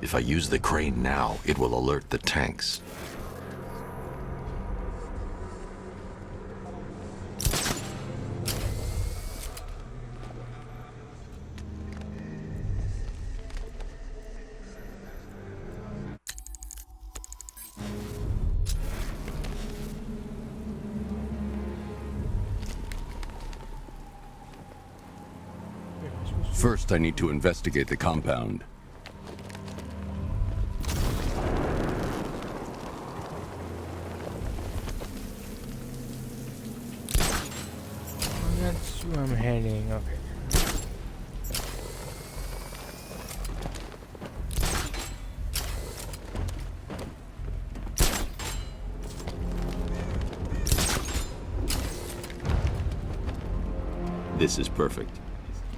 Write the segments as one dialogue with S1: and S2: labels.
S1: If I use the crane now, it will alert the tanks.
S2: First, I need to investigate the compound.
S3: That's where I'm heading. Okay.
S1: This is perfect.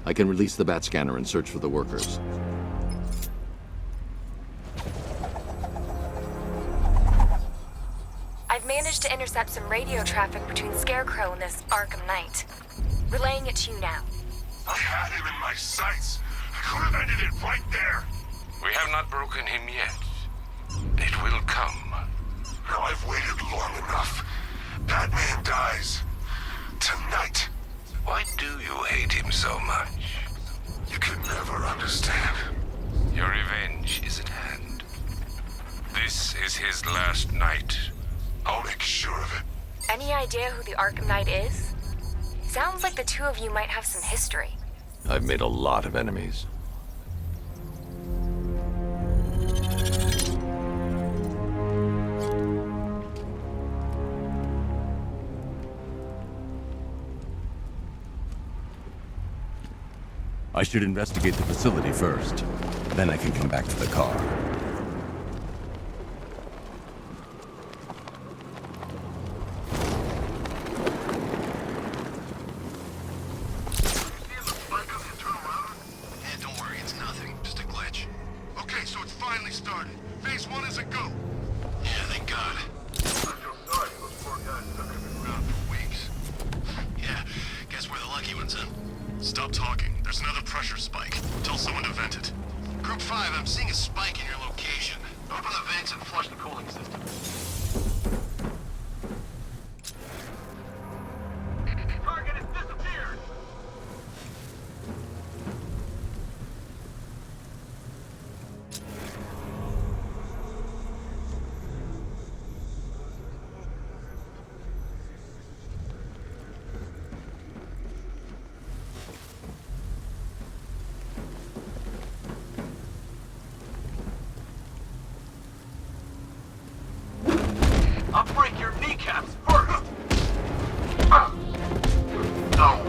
S1: I can release the bat scanner and search for the workers.
S4: I've managed to intercept some radio traffic between Scarecrow and this Arkham Knight. Relaying it to you now.
S5: I had him in my sights. I could have ended it right there.
S6: We have not broken him yet. It will come.
S5: Now I've waited long enough. Batman dies. Tonight.
S6: Why do you hate him so much?
S5: You can never understand.
S6: Your revenge is at hand. This is his last night.
S5: I'll make sure of it.
S4: Any idea who the Arkham Knight is? Sounds like the two of you might have some history.
S1: I've made a lot of enemies.
S2: I should investigate the facility first. Then I can come back to the car.
S5: Don't worry, it's nothing. Just a glitch. Okay, so it's finally started. Phase 1 is a go. Yeah, thank God. I feel sorry. Those poor guys stuck in the ground for weeks. Yeah, guess we're the lucky ones, huh? Stop talking. There's another pressure spike. Tell someone to vent it. Group 5, I'm seeing a spike in your location. Open the vents and flush the cooling system. Target has disappeared! I'll break your kneecaps first! No!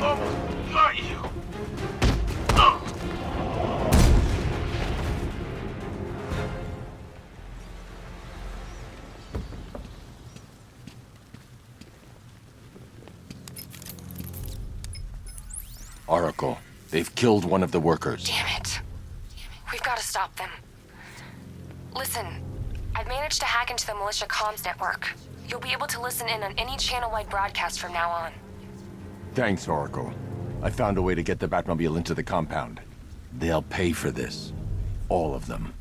S5: Almost got you!
S1: Oracle, they've killed one of the workers.
S4: Damn it. We've got to stop them. Listen, I've managed to hack into the militia comms network. You'll be able to listen in on any channel-wide broadcast from now on.
S2: Thanks, Oracle. I found a way to get the Batmobile into the compound.
S1: They'll pay for this. All of them.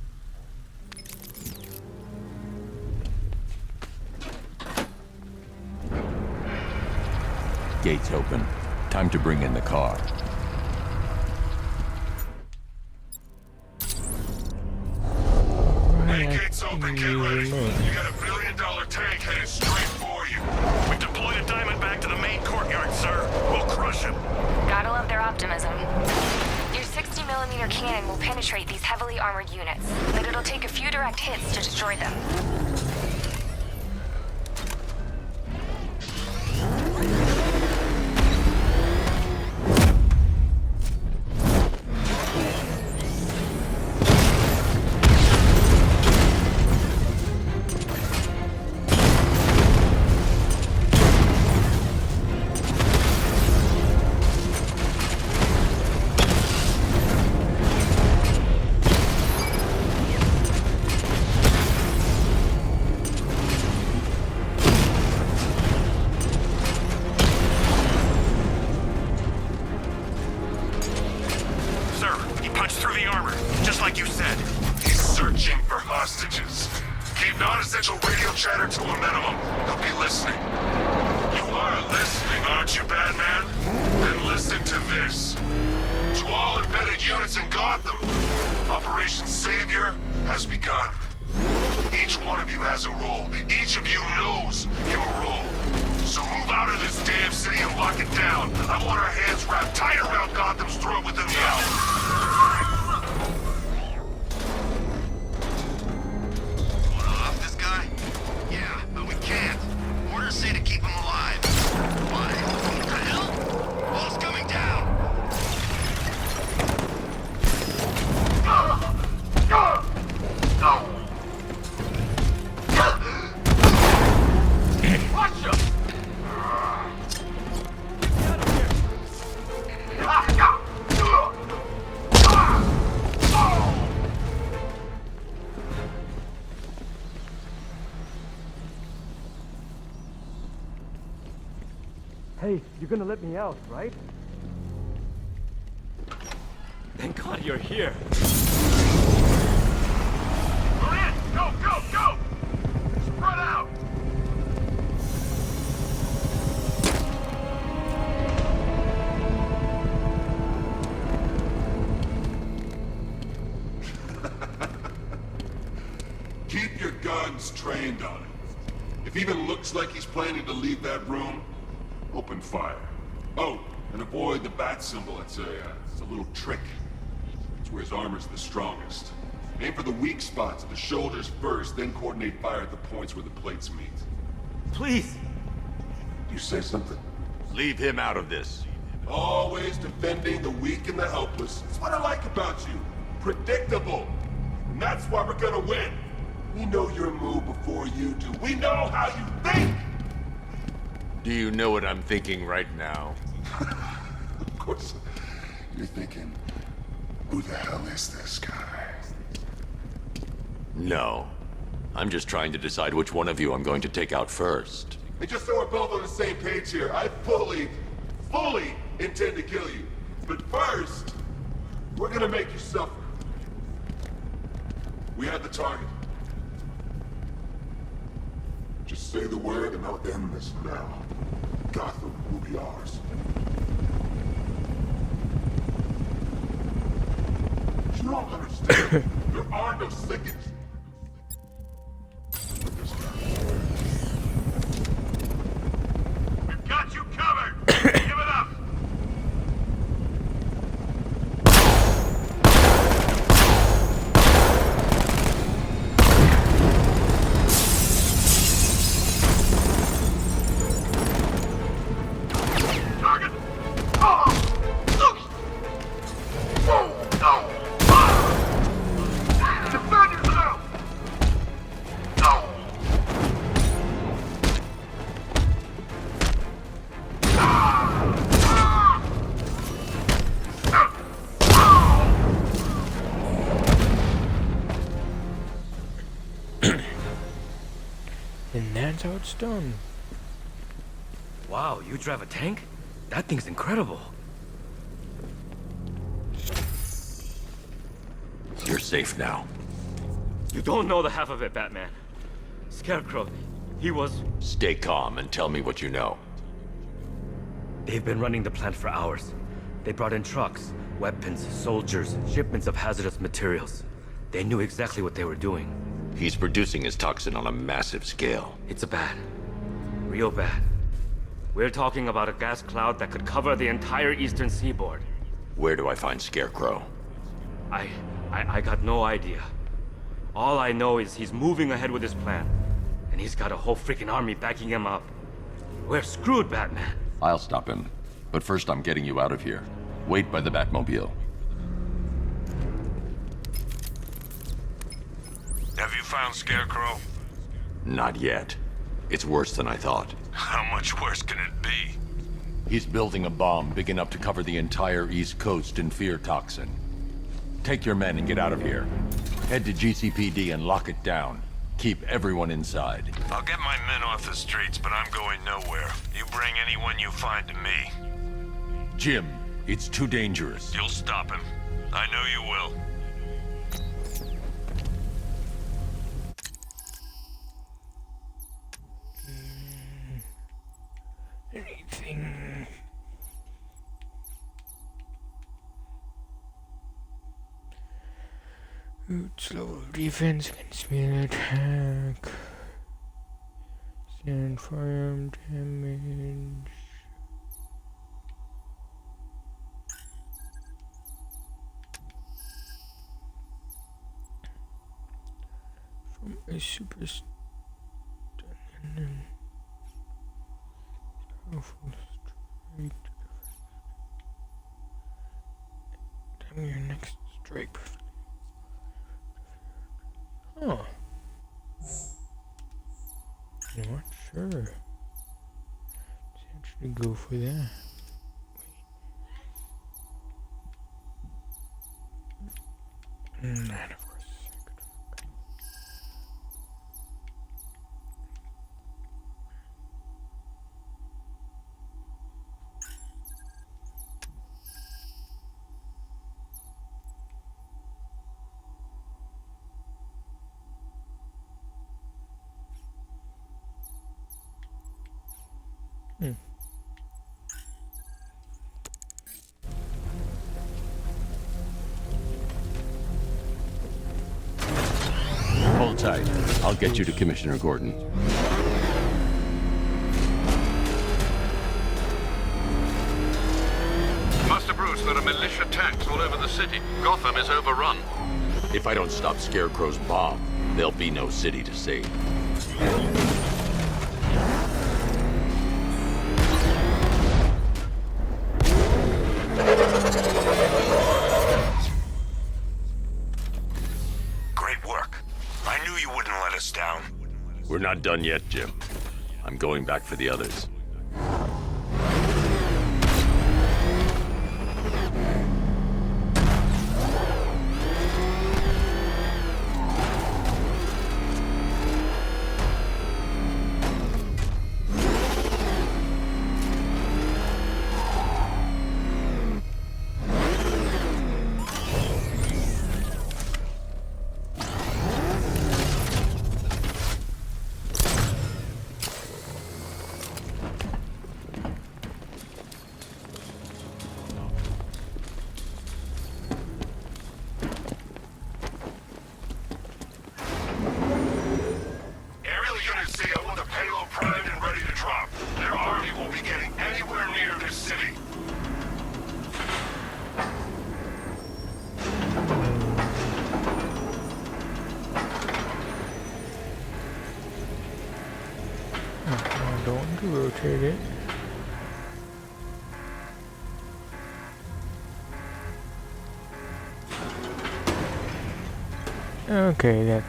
S2: Gates open. Time to bring in the car.
S5: Hey, gates open, get ready. You got $1 billion tank headed straight for you. We've deployed a Diamondback to the main courtyard, sir. We'll crush him.
S4: Gotta love their optimism. Your 60mm cannon will penetrate these heavily armored units, but it'll take a few direct hits to destroy them.
S5: chatter to a minimum. He'll be listening. You are listening, aren't you, Batman? Then listen to this. To all embedded units in Gotham, Operation Savior has begun. Each one of you has a role. Each of you knows your role. So move out of this damn city and lock it down. I want our hands wrapped tight around Gotham's throat within the hour.
S7: Wanna off this guy? Yeah, but we can't. Orders say to keep him alive. Why? What the hell? Wall's coming down!
S5: Watch him!
S8: Hey, you're gonna let me out, right?
S9: Thank God you're here.
S5: We're in! Go, go, go! Spread out! Keep your guns trained on him. If he even looks like he's planning to leave that room, open fire. Oh, and avoid the bat symbol. It's a little trick. It's where his armor's the strongest. Aim for the weak spots at the shoulders first, then coordinate fire at the points where the plates meet.
S9: Please.
S5: You say something?
S2: Leave him out of this.
S5: Always defending the weak and the helpless. That's what I like about you. Predictable. And that's why we're gonna win. We know your move before you do. We know how you think!
S2: Do you know what I'm thinking right now?
S5: Of course, you're thinking, who the hell is this guy?
S1: No. I'm just trying to decide which one of you I'm going to take out first.
S5: And just so we're both on the same page here, I fully intend to kill you. But first, we're gonna make you suffer. We have the target. Just say the word and I'll end this now. Gotham will be ours. You don't understand. There are no seconds. We've got you covered. Give it up. Target. Defend yourself.
S3: And that's how it's done.
S9: Wow, you drive a tank? That thing's incredible.
S1: You're safe now.
S9: You don't know the half of it, Batman. Scarecrow, he was...
S1: Stay calm and tell me what you know.
S9: They've been running the plant for hours. They brought in trucks, weapons, soldiers, shipments of hazardous materials. They knew exactly what they were doing.
S1: He's producing his toxin on a massive scale.
S9: It's bad. Real bad. We're talking about a gas cloud that could cover the entire eastern seaboard.
S1: Where do I find Scarecrow?
S9: I got no idea. All I know is he's moving ahead with his plan. And he's got a whole freaking army backing him up. We're screwed, Batman.
S1: I'll stop him. But first I'm getting you out of here. Wait by the Batmobile.
S6: Have you found Scarecrow?
S1: Not yet. It's worse than I thought.
S6: How much worse can it be?
S2: He's building a bomb big enough to cover the entire East Coast in fear toxin. Take your men and get out of here. Head to GCPD and lock it down. Keep everyone inside.
S6: I'll get my men off the streets, but I'm going nowhere. You bring anyone you find to me.
S2: Jim, it's too dangerous.
S6: You'll stop him. I know you will.
S3: Boots level defense against melee attack. Stand firearm damage. From a super stunning powerful strike. Time your next strike. Huh. You know what? Sure. Let's actually go for that. And of course,
S1: Hold tight. I'll get you to Commissioner Gordon.
S5: Master Bruce, there are militia tanks all over the city. Gotham is overrun.
S1: If I don't stop Scarecrow's bomb, there'll be no city to save.
S6: Great work. I knew you wouldn't let us down.
S1: We're not done yet, Jim. I'm going back for the others.
S5: Aerial units see I want the payload primed and ready to drop. Their army won't be getting anywhere near this city.
S3: I don't want to rotate it. Okay, that's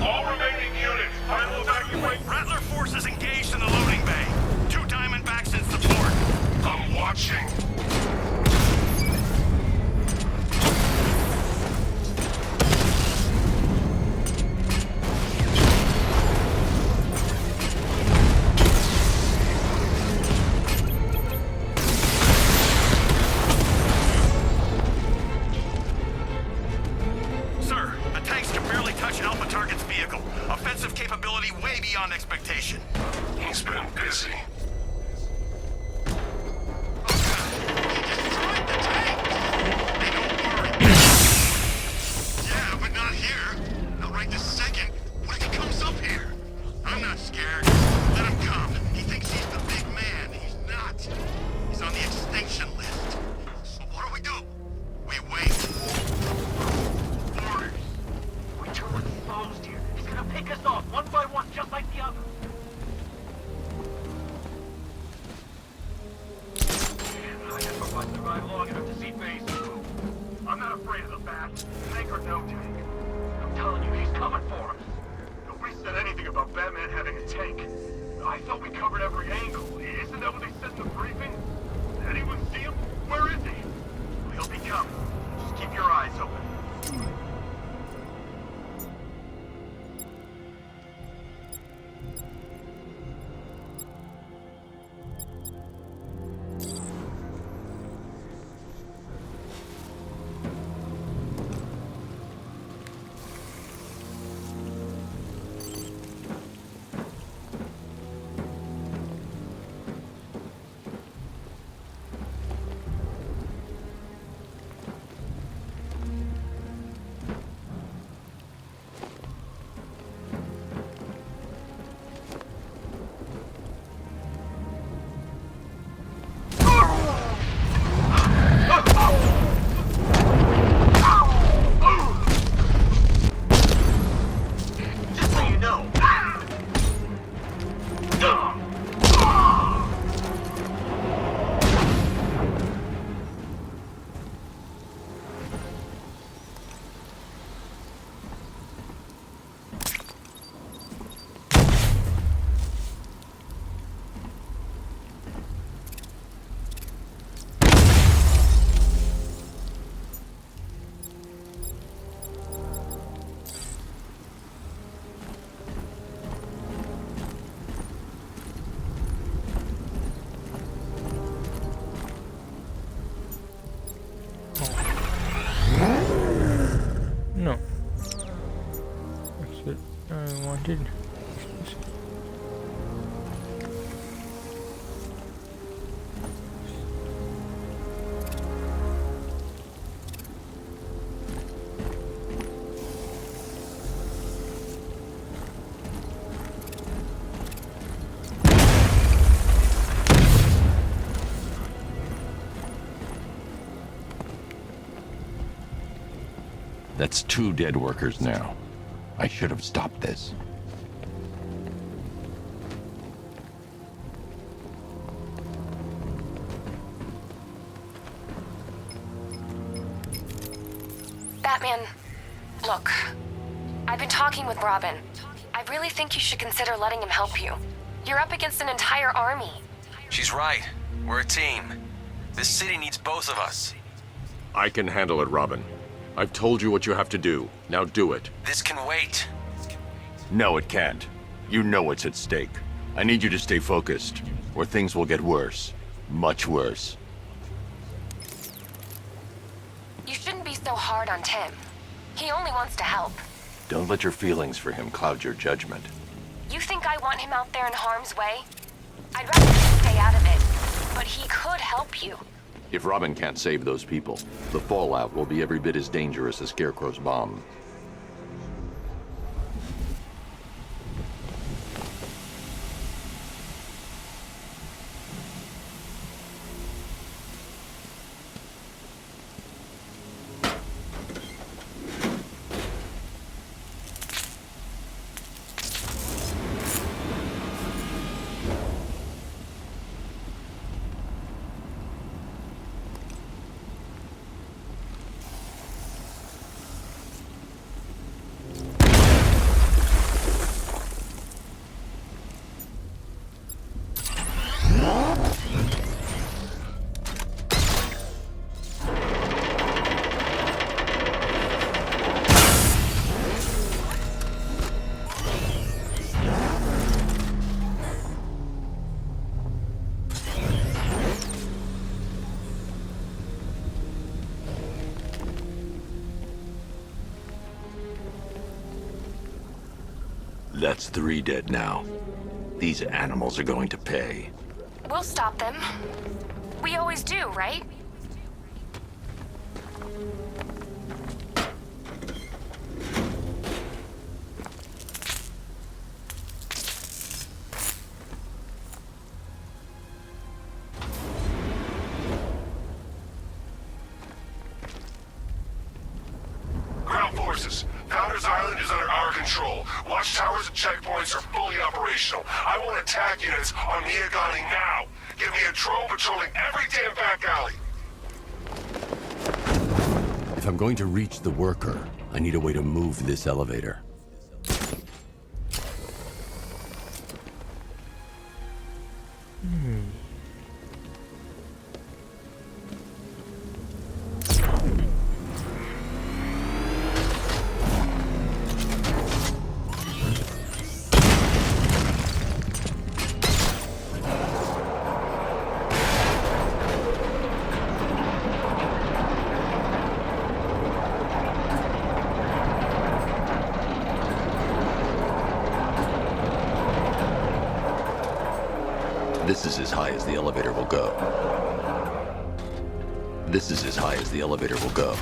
S5: All remaining units, final evacuate.
S7: Rattler forces engaged in the loading bay. 2 Diamondbacks in support.
S5: I'm watching.
S7: Sir, the tanks can barely touch Alpha Target's vehicle. Offensive capability way beyond expectation.
S5: He's been busy. Yeah, but not here. Not right this second. What if he comes up here? I'm not scared. Let him come. He thinks he's the big man. He's not. He's on the extinction list. So what do we do? We wait. Orders.
S8: We're too exposed here. He's gonna pick us off one by one, just like the others. I guess if I survive long enough to see Base move. I'm not afraid of the bat, tank or no tank. I'm telling you, he's coming for us. Nobody said anything about Batman having a tank. I thought we covered every angle. Isn't that what they said in the briefing? Did anyone see him? Where is he? He'll be coming. Just keep your eyes open.
S3: wanted.
S2: That's 2 dead workers now. I should have stopped this.
S4: Batman, look. I've been talking with Robin. I really think you should consider letting him help you. You're up against an entire army.
S7: She's right. We're a team. This city needs both of us.
S1: I can handle it, Robin. I've told you what you have to do. Now do it.
S7: This can wait.
S2: No, it can't. You know what's at stake. I need you to stay focused, or things will get worse. Much worse.
S4: You shouldn't be so hard on Tim. He only wants to help.
S2: Don't let your feelings for him cloud your judgment.
S4: You think I want him out there in harm's way? I'd rather him stay out of it. But he could help you.
S1: If Robin can't save those people, the fallout will be every bit as dangerous as Scarecrow's bomb. That's 3 dead now. These animals are going to pay.
S4: We'll stop them. We always do, right?
S5: Ground forces, Founders Island is under our control. Watchtowers and checkpoints are fully operational. I want attack units on Miagani now. Give me a drone patrolling every damn back alley.
S2: If I'm going to reach the worker, I need a way to move this elevator.
S1: This is as high as the elevator will go. This is as high as the elevator will go.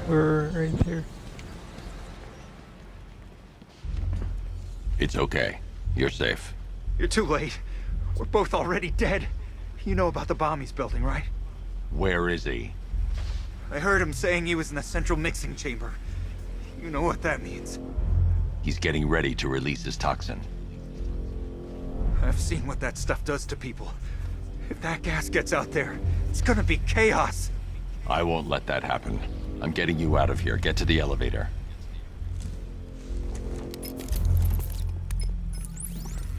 S3: We're right there.
S1: It's okay. You're safe.
S10: You're too late. We're both already dead. You know about the bomb he's building, right?
S2: Where is he?
S10: I heard him saying he was in the central mixing chamber. You know what that means.
S2: He's getting ready to release his toxin.
S10: I've seen what that stuff does to people. If that gas gets out there, it's gonna be chaos.
S2: I won't let that happen. I'm getting you out of here. Get to the elevator.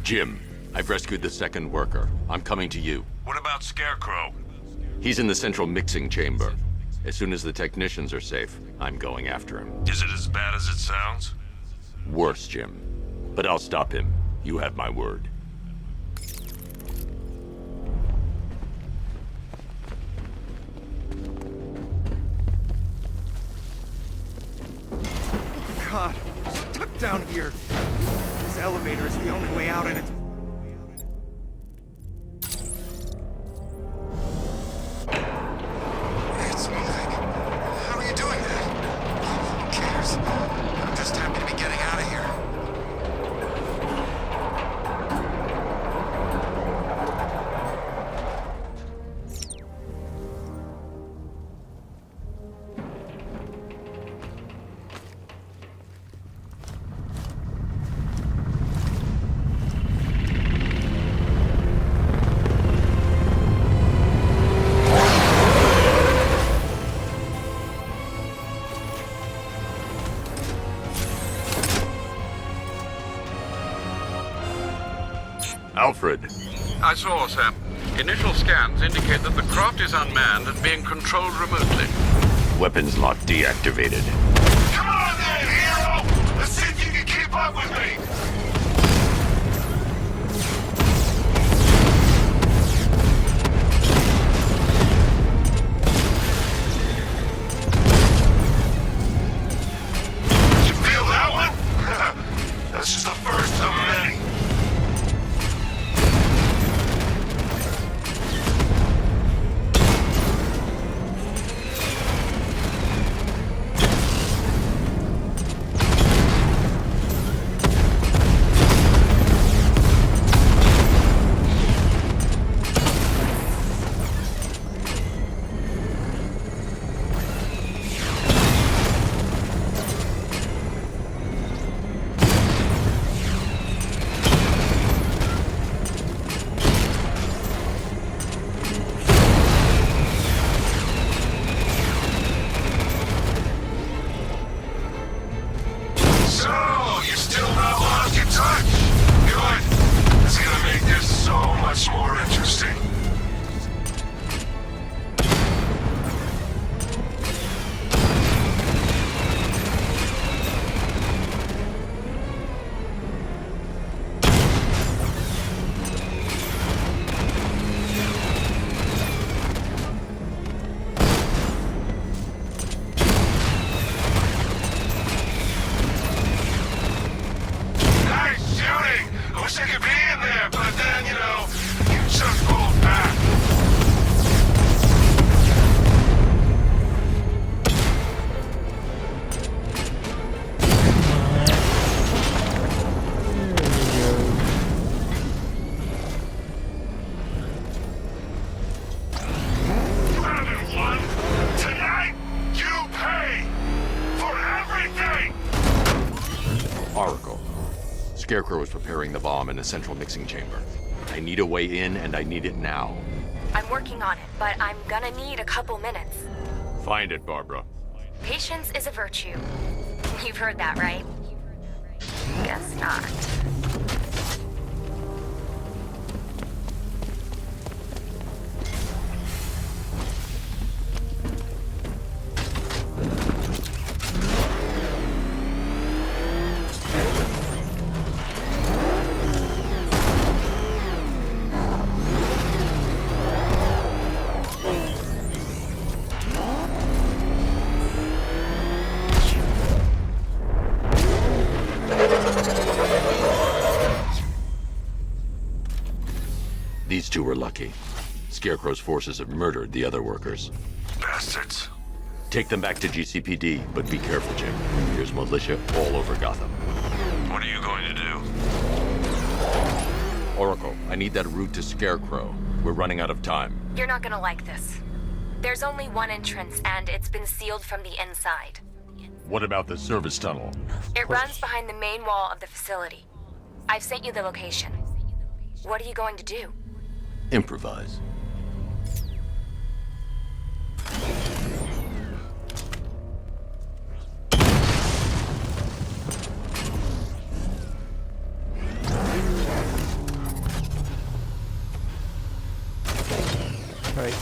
S2: Jim, I've rescued the second worker. I'm coming to you.
S6: What about Scarecrow?
S1: He's in the central mixing chamber. As soon as the technicians are safe, I'm going after him.
S6: Is it as bad as it sounds?
S1: Worse, Jim. But I'll stop him. You have my word.
S10: God, we're stuck down here. This elevator is the only way out, and it's...
S7: It's moving. How are you doing that? Who cares? I'm just happy to be getting out of here.
S1: Alfred.
S6: I saw, Sam. Initial scans indicate that the craft is unmanned and being controlled remotely.
S1: Weapons lock deactivated.
S5: Come on then, hero! Let's see if you can keep up with me! You feel that one? That's just the first of many.
S1: Scarecrow is preparing the bomb in the central mixing chamber. I need a way in, and I need it now.
S4: I'm working on it, but I'm gonna need a couple minutes.
S1: Find it, Barbara.
S4: Patience is a virtue. You've heard that, right? Guess not.
S1: These two were lucky. Scarecrow's forces have murdered the other workers.
S5: Bastards.
S2: Take them back to GCPD, but be careful, Jim. There's militia all over Gotham.
S6: What are you going to do?
S2: Oracle, I need that route to Scarecrow. We're running out of time.
S4: You're not gonna like this. There's only one entrance, and it's been sealed from the inside.
S2: What about the service tunnel?
S4: It runs behind the main wall of the facility. I've sent you the location. What are you going to do?
S2: Improvise.
S3: Right.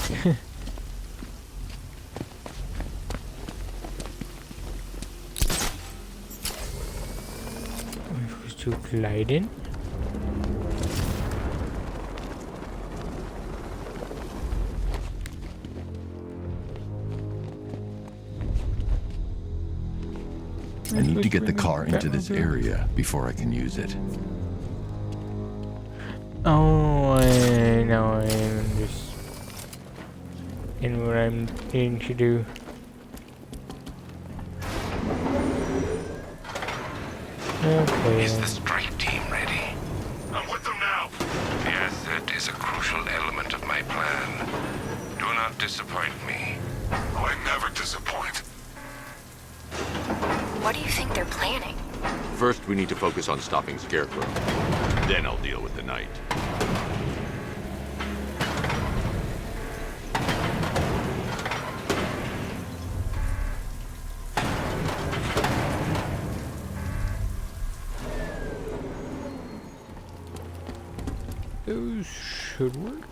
S3: I'm supposed to glide in.
S2: I need to get the car into this area before I can use it.
S3: Oh, I know. I'm just in what I'm needing to do. Okay.
S6: Is the strike team ready?
S8: I'm with them now.
S6: The asset is a crucial element of my plan. Do not disappoint me.
S5: I never disappoint.
S4: What do you think they're planning?
S1: First, we need to focus on stopping Scarecrow.
S2: Then I'll deal with the night.
S3: Those should work.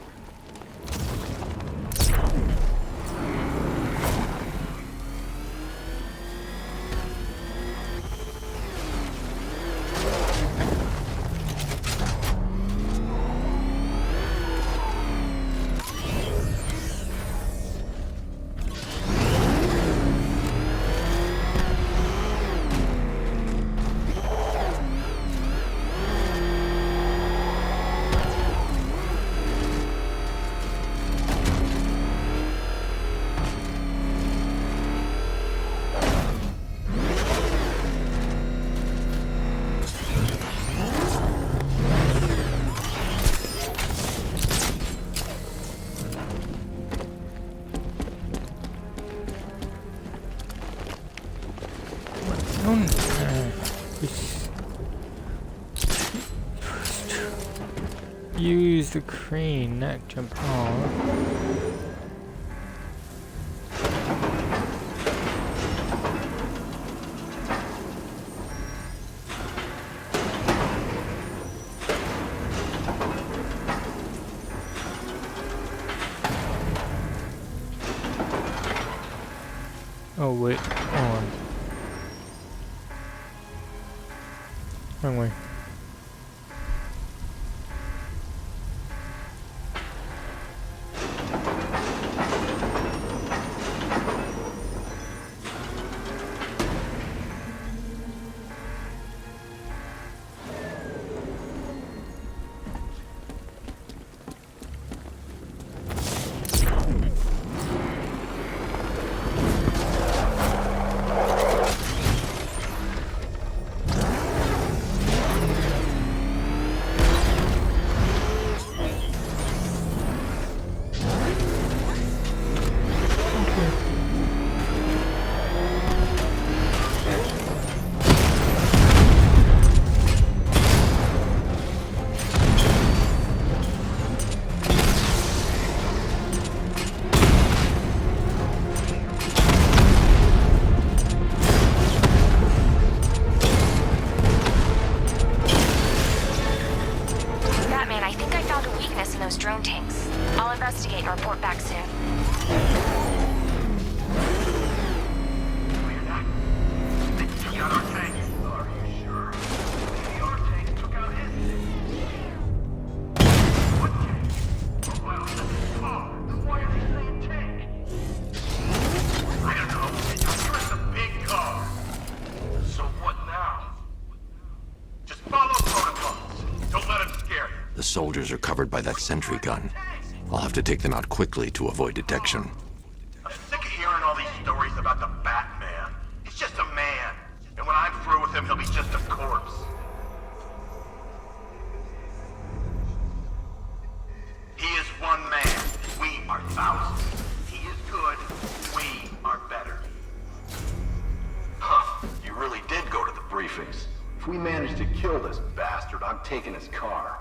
S3: Use the crane, not jump off. Oh wait, hold on. Wrong way.
S4: Drone tanks. I'll investigate and report back soon.
S8: He got our tank. Are you sure? Maybe our tank took out his. What tank? Oh, well, that's his car. Then why are they saying tank? I don't know. It's a big car. So what now? Just follow protocols. Don't let him scare you.
S1: The soldiers are covered by that sentry gun. I'll have to take them out quickly to avoid detection.
S8: I'm sick of hearing all these stories about
S5: briefings. If we manage to kill this bastard, I'm taking his car.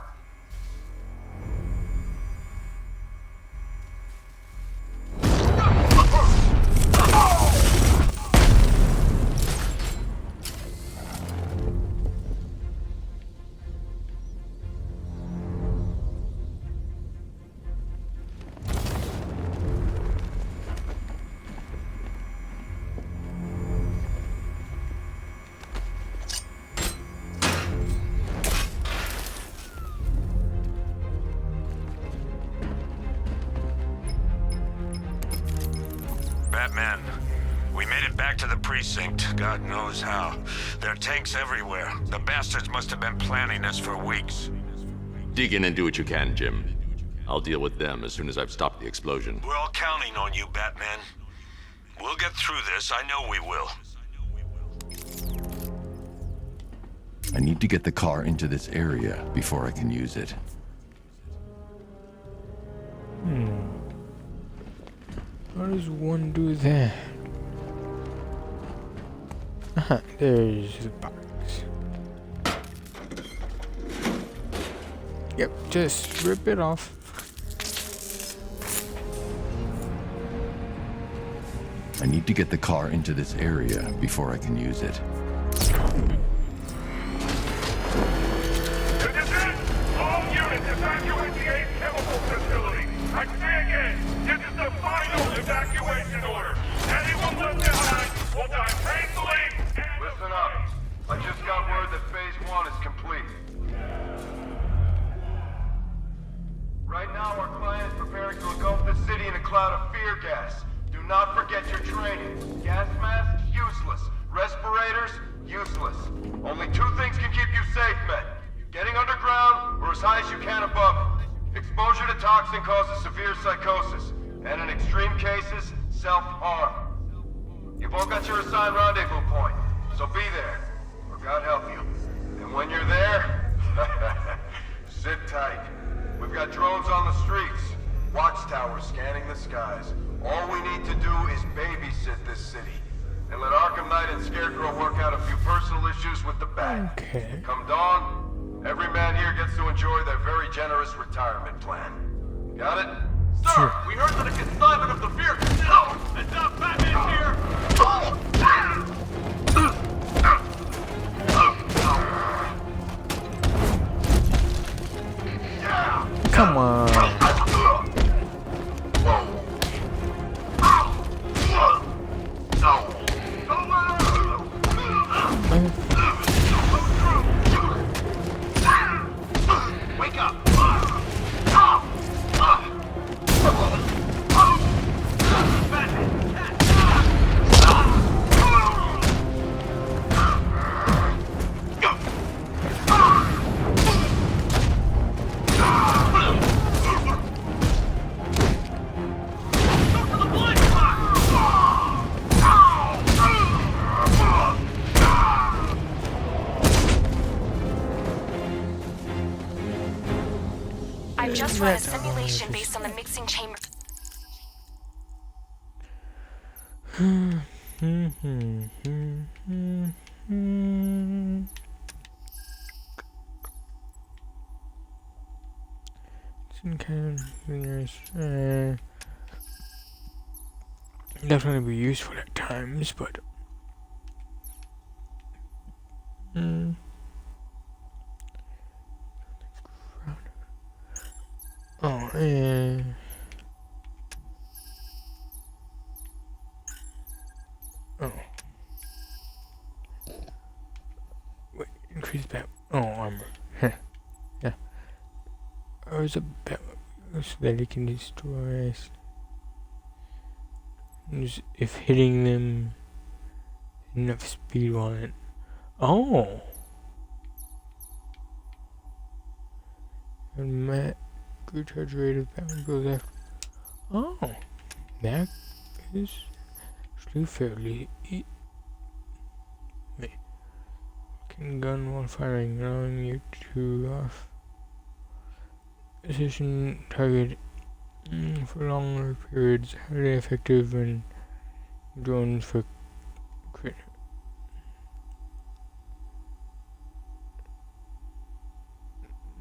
S6: Batman, we made it back to the precinct, God knows how. There are tanks everywhere. The bastards must have been planning this for weeks.
S1: Dig in and do what you can, Jim. I'll deal with them as soon as I've stopped the explosion.
S6: We're all counting on you, Batman. We'll get through this, I know we will.
S2: I need to get the car into this area before I can use it.
S3: How does one do that? Aha, there's the box. Yep, just rip it off.
S2: I need to get the car into this area before I can use it.
S8: All units evacuate the Ace Chemical Facility. I say again, this is the final evacuation order. Anyone left behind will die painfully.
S5: Listen up. I just got word that Phase 1 is complete. Right now, our client is preparing to engulf the city in a cloud of fear gas. Do not forget your training. Gas masks, useless. Respirators, useless. Only two things can keep you safe, men. Getting underground, or as high as you can above it. Exposure to toxin causes severe psychosis, and in extreme cases, self-harm. You've all got your assigned rendezvous point, so be there, or God help you. And when you're there, sit tight. We've got drones on the streets, watchtowers scanning the skies. All we need to do is babysit this city, and let Arkham Knight and Scarecrow work out a few personal issues with the Bat.
S3: Okay.
S5: Come dawn, every man here gets to enjoy their very generous retirement plan. Got it?
S8: Sir, we heard that a consignment of the beer and now Batman's here.
S3: Come on.
S8: Wake up!
S4: I've just run a simulation based on the mixing chamber.
S3: Some kind of fingers. Definitely be useful at times, but oh, oh. Wait, increase bat. Oh, armor. Yeah. Or is a bat so that it can destroy us. If hitting them enough speed while it. Oh! And good charge rate of Batman goes after. Oh! That is actually fairly. Wait. Can gun while firing, allowing you to off. Position target for longer periods, highly effective when drones for crit.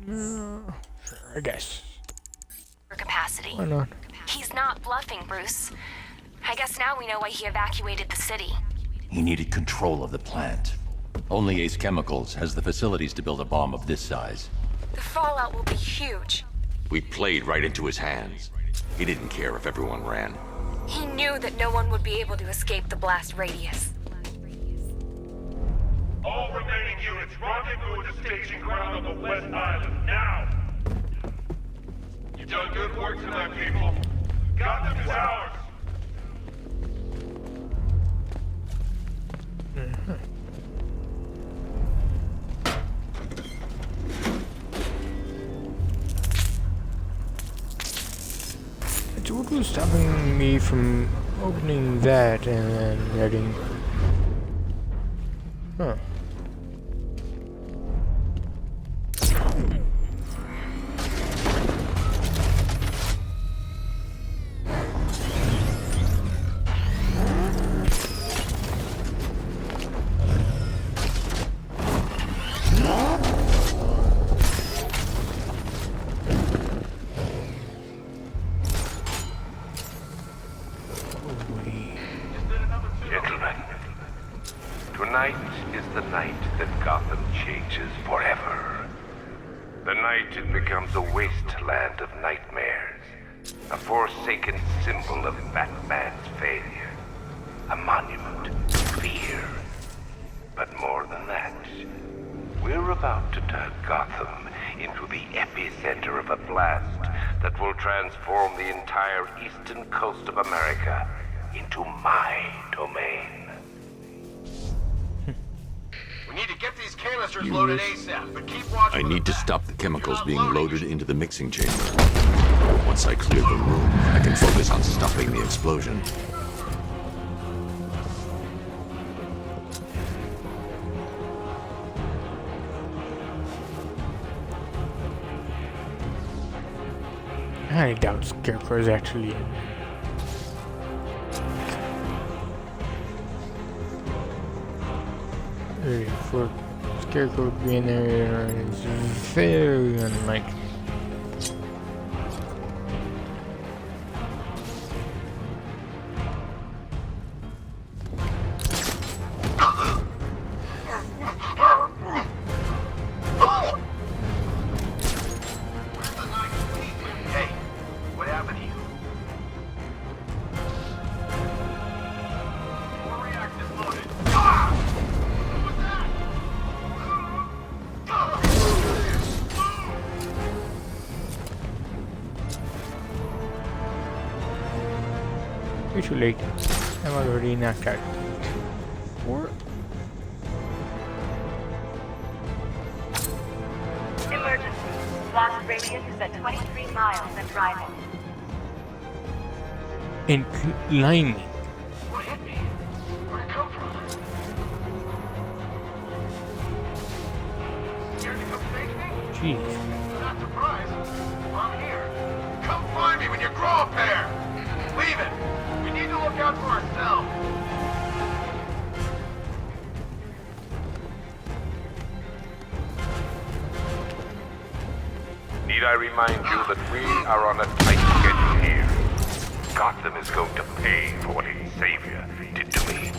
S3: Sure, I guess.
S4: Capacity.
S3: Why not?
S4: He's not bluffing, Bruce. I guess now we know why he evacuated the city.
S2: He needed control of the plant. Only Ace Chemicals has the facilities to build a bomb of this size.
S4: The fallout will be huge.
S1: We played right into his hands. He didn't care if everyone ran.
S4: He knew that no one would be able to escape the blast radius.
S8: All remaining units, rendezvous at the staging ground on the West Island, now! You've done good work tonight, people. Gotham is ours!
S3: So what was stopping me from opening that and then letting... Huh.
S11: Gentlemen, tonight is the night that Gotham changes forever. The night it becomes a wasteland of nightmares, a forsaken symbol of Batman's failure, a monument to fear. But more than that, we're about to turn Gotham into the epicenter of a blast that will transform the entire eastern coast of America into my domain.
S7: We need to get these canisters loaded ASAP, but keep watching.
S1: I need to stop the chemicals being loaded into the mixing chamber. Once I clear the room, I can focus on stopping the explosion.
S3: I doubt Scarecrow is actually in. Really, for Scarecrow to be in there, it's very unlikely.
S7: Hey, what happened to you? More reactors loaded. What was that?
S3: Way too late. I'm already knocked out. Or
S12: Emergency. Blast radius is at 23 miles and rising.
S3: inclining.
S8: What hit me? Where'd it come from? Scared to come face me?
S3: Jeez.
S8: Not surprised. I'm here.
S7: Come find me when you grow up there. Leave it. We need to look out for ourselves.
S11: Need I remind you that we are on a tight schedule here? Gotham is going to pay for what its savior did to me.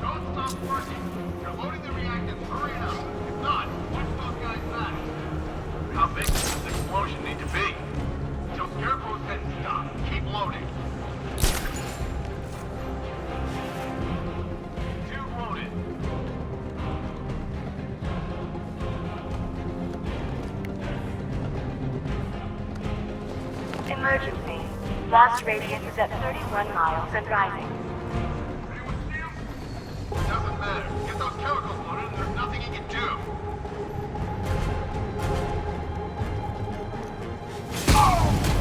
S7: Don't stop working. You're loading the reactors. Hurry it up. If not, watch those guys back. How big does this explosion need to be? Till Scarecrow says stop. Keep loading. Two loaded.
S12: Emergency. Blast radius is at 31 miles and rising.
S7: Anyone see him? Doesn't matter. Get those chemicals loaded and there's nothing he can do.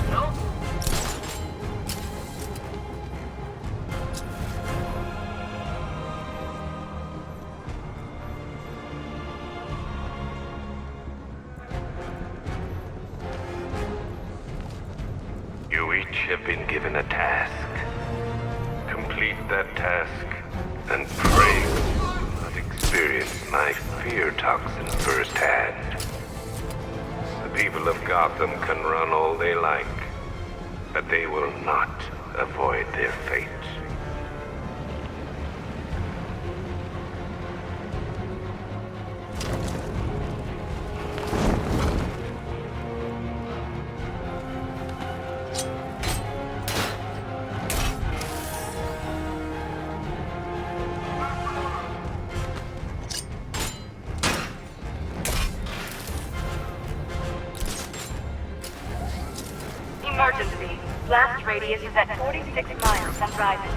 S7: Help?
S11: You each have been given a task. Complete that task and pray not exist. experienced my fear toxin firsthand. The people of Gotham can run all they like, but they will not avoid their fate.
S12: Emergency. Blast radius is at 46 miles and rising.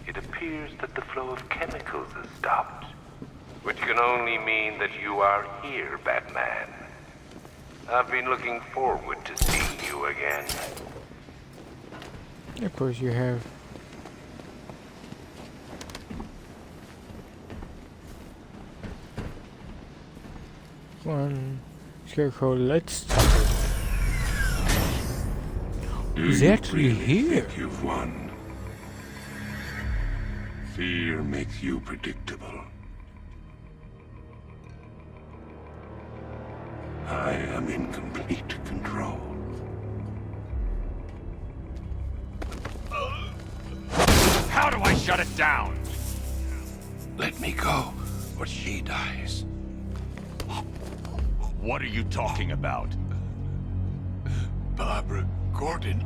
S11: It appears that the flow of chemicals has stopped, which can only mean that you are here, Batman. I've been looking forward to seeing you again.
S3: Of course you have. Come on, Scarecrow, let's stop it. He's actually here.
S11: You've won. Fear makes you predictable. I am in complete control.
S2: How do I shut it down?
S11: Let me go, or she dies.
S2: What are you talking about?
S11: Barbara Gordon.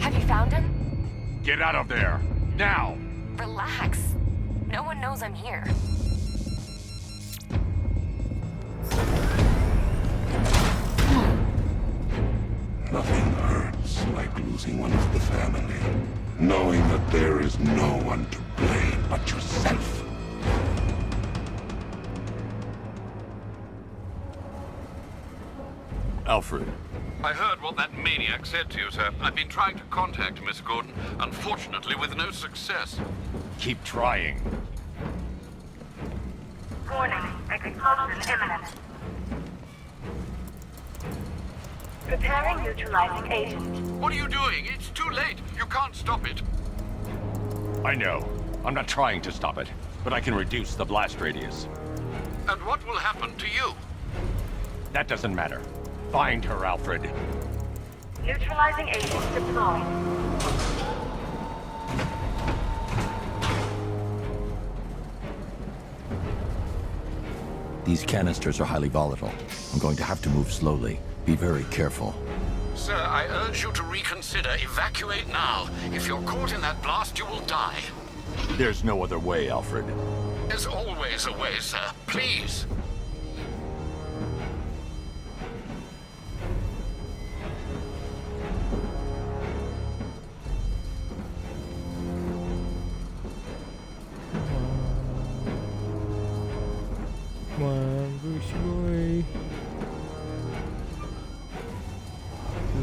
S4: Have you found him?
S2: Get out of there! Now!
S4: Relax. No one knows I'm here.
S11: Nothing hurts like losing one of the family. Knowing that there is no one to blame but yourself.
S2: Alfred.
S13: I heard what that maniac said to you, sir. I've been trying to contact Miss Gordon, unfortunately with no success.
S2: Keep trying.
S12: Warning. Explosion imminent. Preparing neutralizing agent.
S13: What are you doing? It's too late. You can't stop it.
S2: I know. I'm not trying to stop it, but I can reduce the blast radius.
S13: And what will happen to you?
S2: That doesn't matter. Find her, Alfred.
S12: Neutralizing agent deployed.
S1: These canisters are highly volatile. I'm going to have to move slowly. Be very careful.
S13: Sir, I urge you to reconsider. Evacuate now. If you're caught in that blast, you will die.
S2: There's no other way, Alfred.
S13: There's always a way, sir. Please.
S3: Come on, Bruce boy.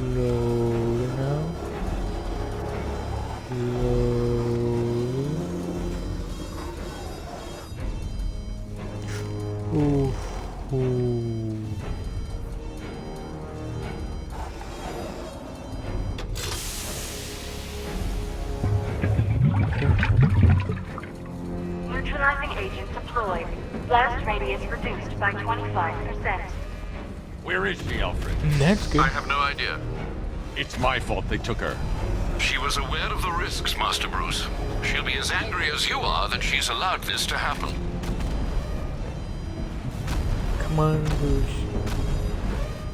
S3: Load now. Load. Ooh. Ooh.
S12: Neutralizing agent deployed. Blast radius reduced by 25%.
S2: Where is she, Alfred?
S3: That's good.
S13: I have no idea.
S2: It's my fault they took her.
S13: She was aware of the risks, Master Bruce. She'll be as angry as you are that she's allowed this to happen.
S3: Come on, Bruce.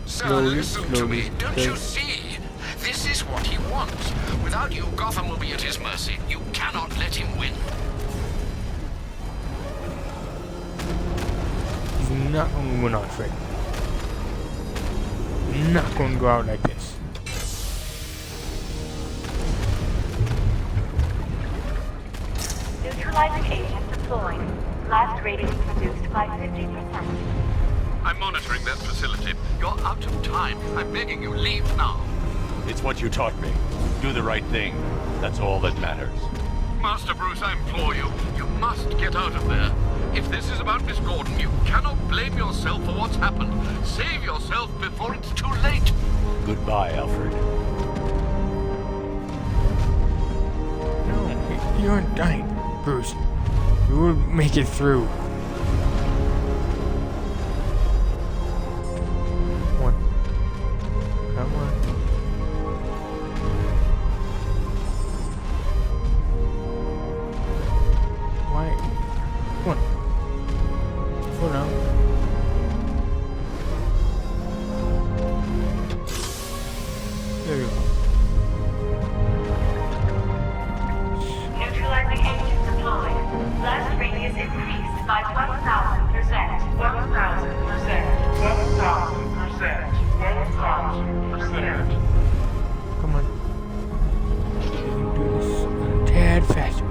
S13: Sir,
S3: Slowly,
S13: listen to
S3: slowly,
S13: me. Don't you see? This is what he wants. Without you, Gotham will be at his mercy. You cannot let him win.
S3: He's not going to win on Fred. Not going to go out like this.
S12: Neutralizing agent deployed. Blast radius reduced by 50%.
S13: I'm monitoring that facility. You're out of time. I'm begging you, leave now.
S2: It's what you taught me. Do the right thing. That's all that matters.
S13: Master Bruce, I implore you. You must get out of there. If this is about Miss Gordon, you cannot blame yourself for what's happened. Save yourself before it's too late.
S2: Goodbye, Alfred.
S3: No, you aren't dying, Bruce. You will make it through. Come on. Come on. Why? Come on. Hold on. There you go.
S12: Neutralizing engine deployed. Blast radius increased by 1,000%. 1,000%. 1,000%. 1,000%.
S3: Come on. You can do this a tad faster.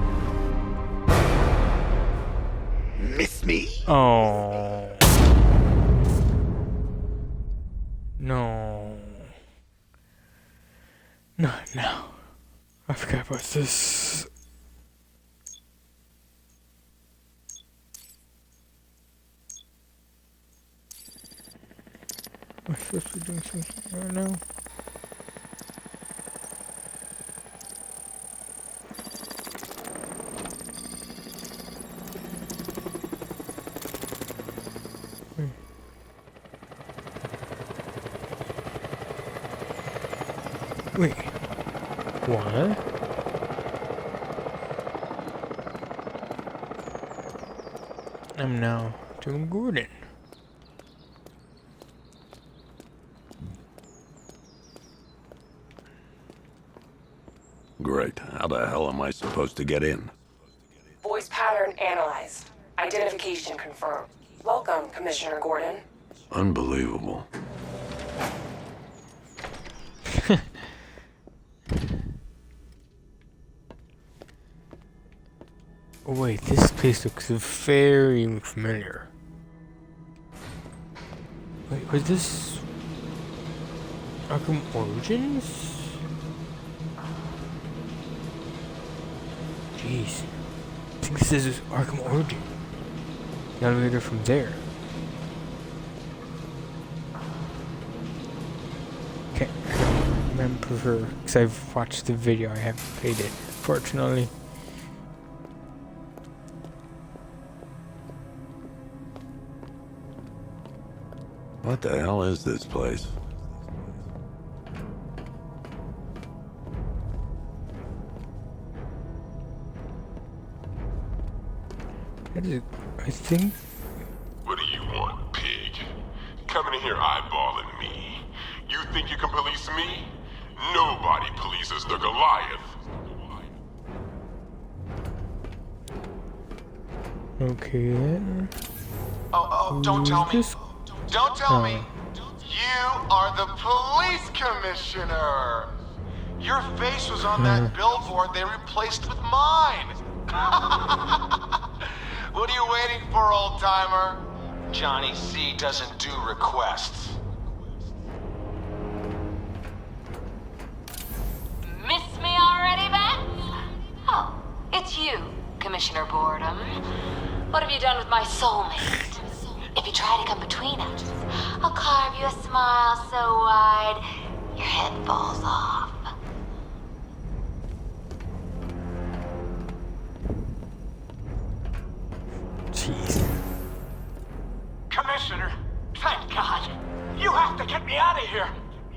S5: Miss me?
S3: Oh. No. Not now. I forgot about this. Am I supposed to be doing something right now? Wait. What? I'm now Jim Gordon.
S1: Great. How the hell am I supposed to get in?
S4: Voice pattern analyzed. Identification confirmed. Welcome, Commissioner Gordon.
S1: Unbelievable.
S3: Oh wait, this place looks very familiar. Wait, was this Arkham Origins? Jeez. I think this is Arkham Origins. The elevator from there. Okay, I don't remember because I've watched the video, I haven't played it, fortunately.
S1: What the hell is this place?
S3: I think.
S14: What do you want, pig? Coming in here eyeballing me. You think you can police me? Nobody polices the Goliath.
S3: Okay then.
S7: Oh, don't tell me.
S3: This?
S7: Don't tell me. You are the police commissioner. Your face was on that billboard they replaced with mine. What are you waiting for, old-timer? Johnny C doesn't do requests.
S12: Miss me already, Beth? Oh, it's you, Commissioner Boredom. What have you done with my soulmate? If you try to come between us, I'll carve you a smile so wide, your head falls off.
S3: Jeez.
S8: Commissioner, thank God. You have to get me out of here.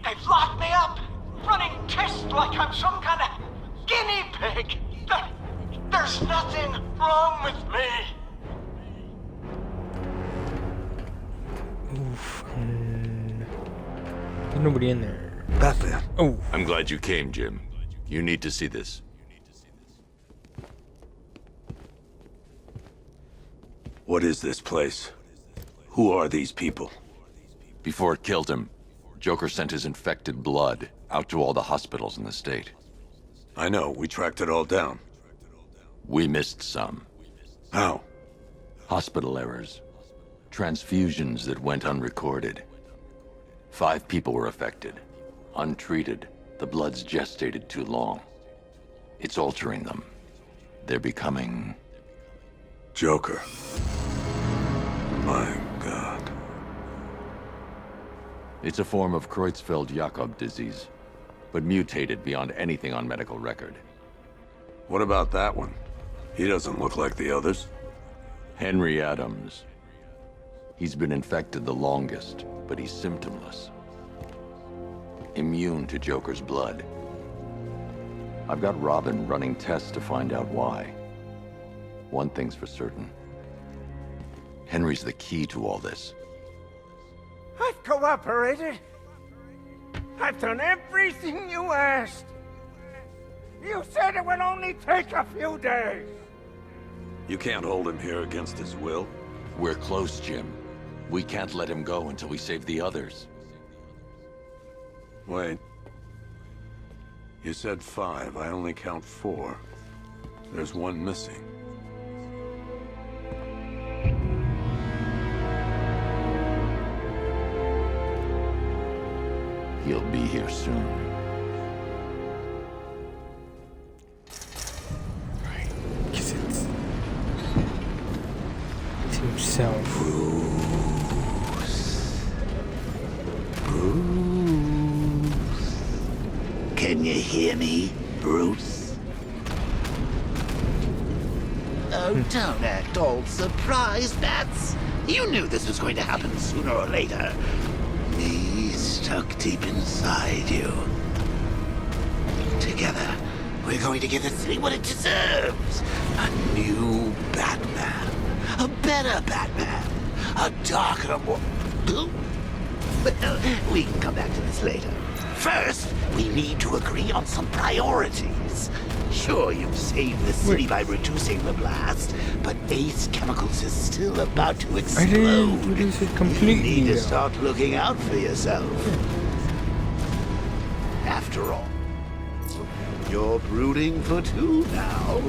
S8: They've locked me up, running tests like I'm some kind of guinea pig. There's nothing wrong with me.
S3: Oof. There's nobody in there.
S1: Batman.
S3: Oh.
S2: I'm glad you came, Jim. You need to see this.
S1: What is this place? Who are these people?
S2: Before it killed him, Joker sent his infected blood out to all the hospitals in the state.
S1: I know, we tracked it all down.
S2: We missed some.
S1: How?
S2: Hospital errors. Transfusions that went unrecorded. 5 people were affected. Untreated, the blood's gestated too long. It's altering them. They're becoming...
S5: Joker. My God.
S2: It's a form of Creutzfeldt-Jakob disease, but mutated beyond anything on medical record.
S5: What about that one? He doesn't look like the others.
S2: Henry Adams. He's been infected the longest, but he's symptomless. Immune to Joker's blood. I've got Robin running tests to find out why. One thing's for certain. Henry's the key to all this.
S15: I've cooperated. I've done everything you asked. You said it would only take a few days.
S5: You can't hold him here against his will.
S2: We're close, Jim. We can't let him go until we save the others.
S5: Wait. You said 5. I only count 4. There's one missing.
S2: He'll be here soon.
S3: Right. Because it's himself.
S16: Bruce. Can you hear me, Bruce? Oh, don't act all surprised, Bats. You knew this was going to happen sooner or later. Me stuck deep inside you. Together, we're going to give the city what it deserves. A new Batman. A better Batman. A darker one. Well, we can come back to this later. First, we need to agree on some priorities. Sure, you've saved the city by reducing the blast, but Ace Chemicals is still about to explode.
S3: I didn't reduce it completely.
S16: You need to start looking out for yourself. After all, you're brooding for 2 now.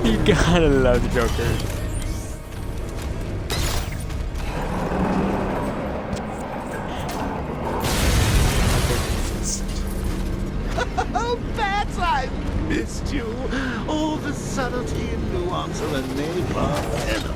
S3: You gotta love the Joker.
S16: Oh, Bats, I've missed you. All the subtlety and nuance of a napalm enemy.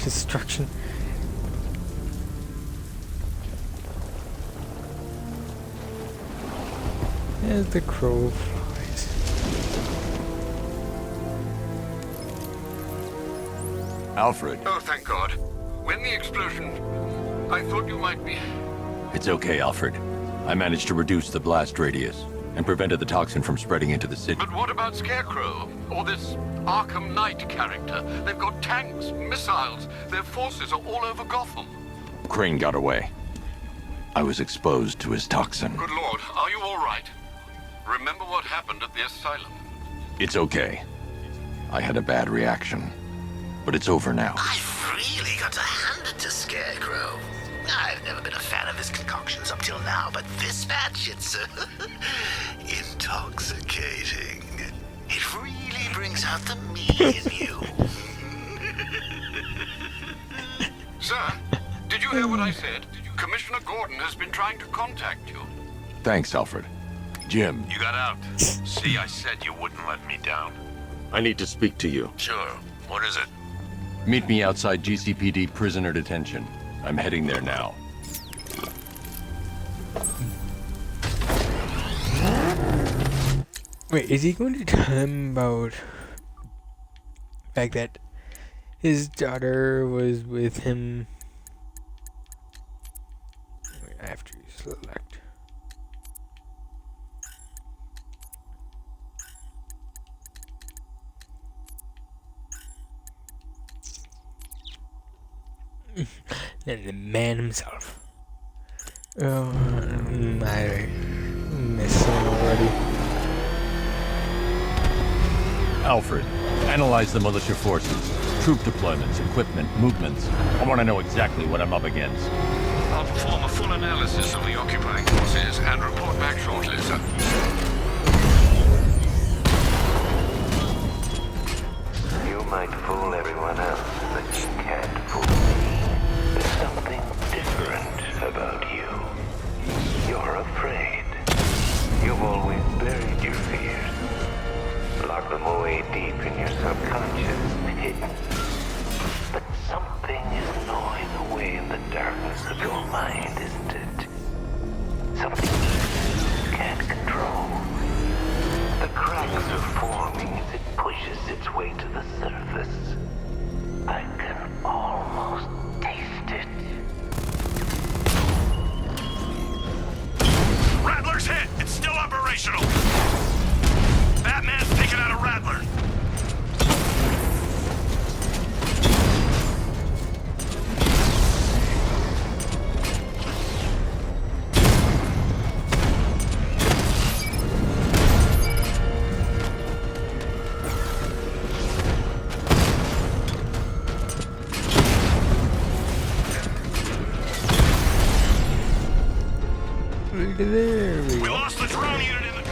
S3: Destruction. As the crow flies.
S2: Alfred.
S13: Oh, thank God. When the explosion... I thought you might be...
S2: It's okay, Alfred. I managed to reduce the blast radius and prevented the toxin from spreading into the city.
S13: But what about Scarecrow? Or this Arkham Knight character? They've got tanks, missiles. Their forces are all over Gotham.
S2: Crane got away. I was exposed to his toxin.
S13: Good Lord, are you all right? Remember what happened at the asylum?
S2: It's okay. I had a bad reaction. But it's over now.
S16: I've really got to hand it to Scarecrow. I've never been a fan of his concoctions up till now, but this batch, it's intoxicating. It really brings out the me in you.
S13: Sir, did you hear what I said? Commissioner Gordon has been trying to contact you.
S2: Thanks, Alfred. Jim.
S6: You got out. See, I said you wouldn't let me down.
S1: I need to speak to you.
S6: Sure. What is it?
S2: Meet me outside GCPD prisoner detention. I'm heading there now.
S3: Wait, is he going to tell him about the fact that his daughter was with him after you select. And the man himself. Oh, I miss him already.
S2: Alfred, analyze the militia forces, troop deployments, equipment, movements. I want to know exactly what I'm up against.
S13: I'll perform a full analysis of the occupying forces and report back shortly, sir.
S11: You might fool everyone else, but you can't fool me. There's something different about you. You're afraid. You've always buried your fears. Lock them away deep in your subconscious, hidden. But something is gnawing away in the darkness of your mind, isn't it? Something you can't control. The cracks are forming as it pushes its way to the surface. I can almost taste it.
S6: Rattler's hit! It's still operational! Batman's taken out a Rattler!
S3: There we
S6: We
S3: go.
S6: lost the drone unit in the...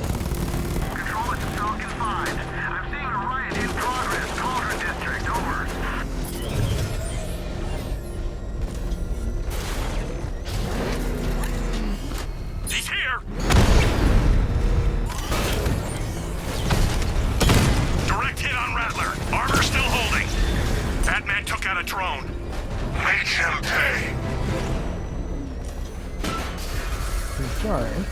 S7: Control, it's Falcon 5. I'm seeing a riot in progress. Cauldron District, over.
S6: He's here! Direct hit on Rattler. Armor still holding. Batman took out a drone.
S5: Make him pay.
S3: I'm sorry.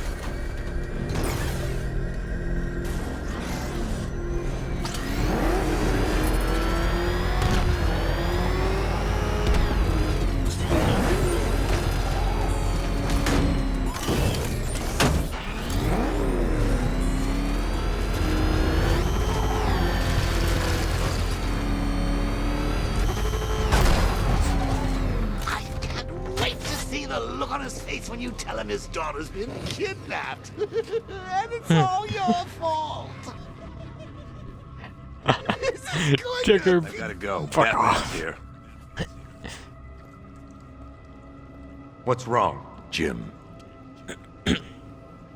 S16: I can't wait to see the look on his face when you tell him his daughter's been kidnapped. And it's all your fault. This is going
S3: Check her.
S2: I gotta go.
S3: Fuck
S2: Batman's
S3: off.
S2: here. What's wrong?
S1: Jim,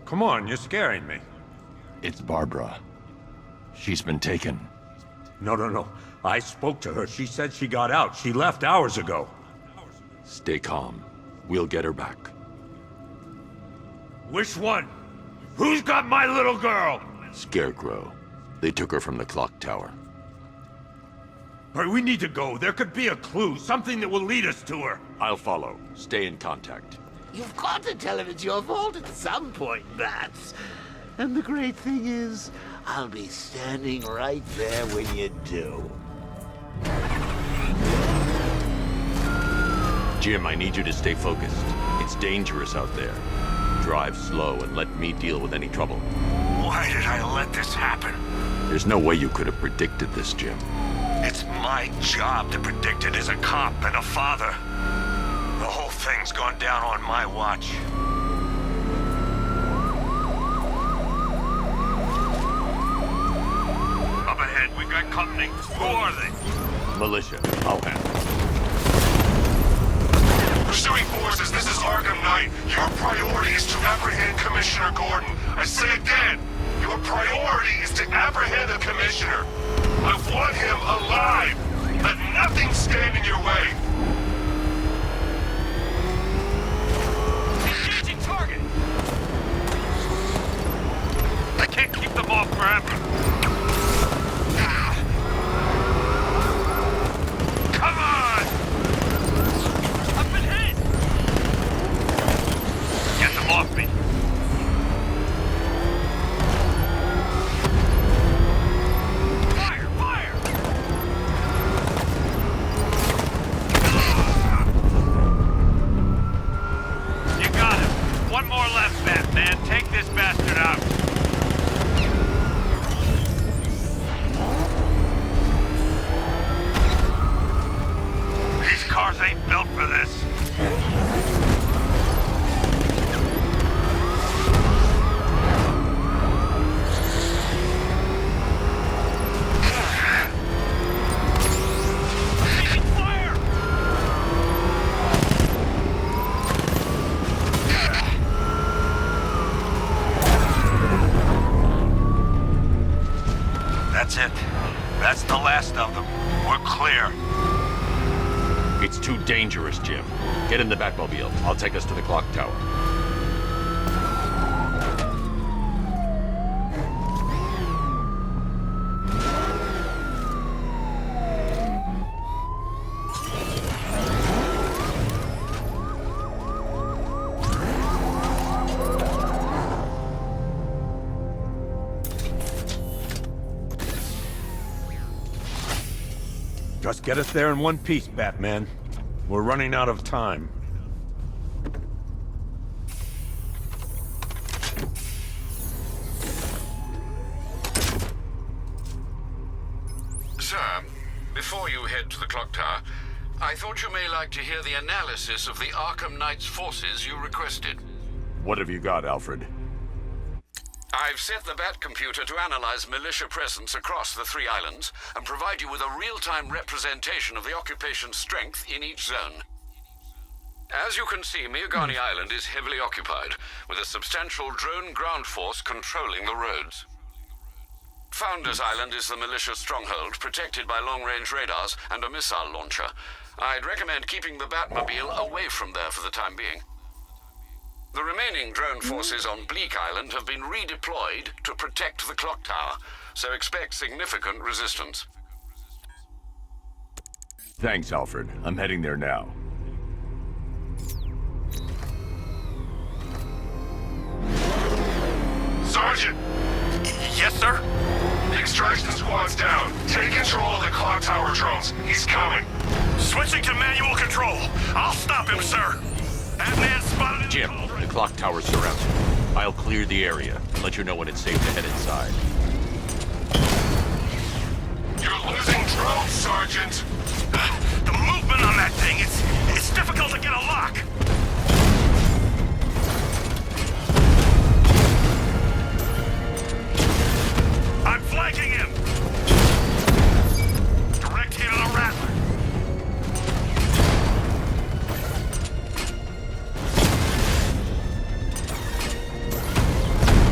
S2: Come on, you're scaring me. It's Barbara. She's been taken.
S6: No. I spoke to her. She said she got out. She left hours ago.
S1: stay calm. We'll get her back.
S6: Which one? Who's got my little girl?
S1: Scarecrow. They took her from the clock tower.
S6: All right, we need to go. There could be a clue, something that will lead us to her.
S1: I'll follow. Stay in contact.
S16: You've got to tell him it's your fault at some point, Bats. And the great thing is, I'll be standing right there when you do.
S1: Jim, I need you to stay focused. It's dangerous out there. Drive slow and let me deal with any trouble.
S6: Why did I let this happen?
S1: There's no way you could have predicted this, Jim.
S6: It's my job to predict it as a cop and a father. The whole thing's gone down on my watch. Up ahead, we've got company. Who are they?
S1: Militia. I'll handle it.
S5: Pursuing forces, this is Arkham Knight. Your priority is to apprehend Commissioner Gordon. I say again, your priority is to apprehend the Commissioner. I want him alive. Let nothing stand in your way.
S6: Engaging target! I can't keep them off forever. Come on! I've been hit! Get them off me! Man, take this bastard out. These cars ain't built for this. That's it. That's the last of them. We're clear.
S2: It's too dangerous, Jim. Get in the Batmobile. I'll take us to the clock tower.
S6: Just get us there in one piece, Batman. We're running out of time.
S13: Sir, before you head to the clock tower, I thought you may like to hear the analysis of the Arkham Knight's forces you requested.
S2: What have you got, Alfred?
S13: I've set the Bat computer to analyze militia presence across the 3 islands and provide you with a real-time representation of the occupation's strength in each zone. As you can see, Miagani Island is heavily occupied, with a substantial drone ground force controlling the roads. Founders Island is the militia stronghold, protected by long-range radars and a missile launcher. I'd recommend keeping the Batmobile away from there for the time being. The remaining drone forces on Bleak Island have been redeployed to protect the clock tower, so expect significant resistance.
S2: Thanks, Alfred. I'm heading there now.
S14: Sergeant!
S6: Yes, sir?
S14: The extraction squad's down. Take control of the clock tower drones. He's coming.
S6: Switching to manual control. I'll stop him, sir. Batman spotted in
S2: Jim, the clock tower's surrounded. I'll clear the area and let you know when it's safe to head inside.
S14: You're losing drones, Sergeant!
S6: The movement on that thing, it's difficult to get a lock. I'm flanking him. Direct hit on a rattler.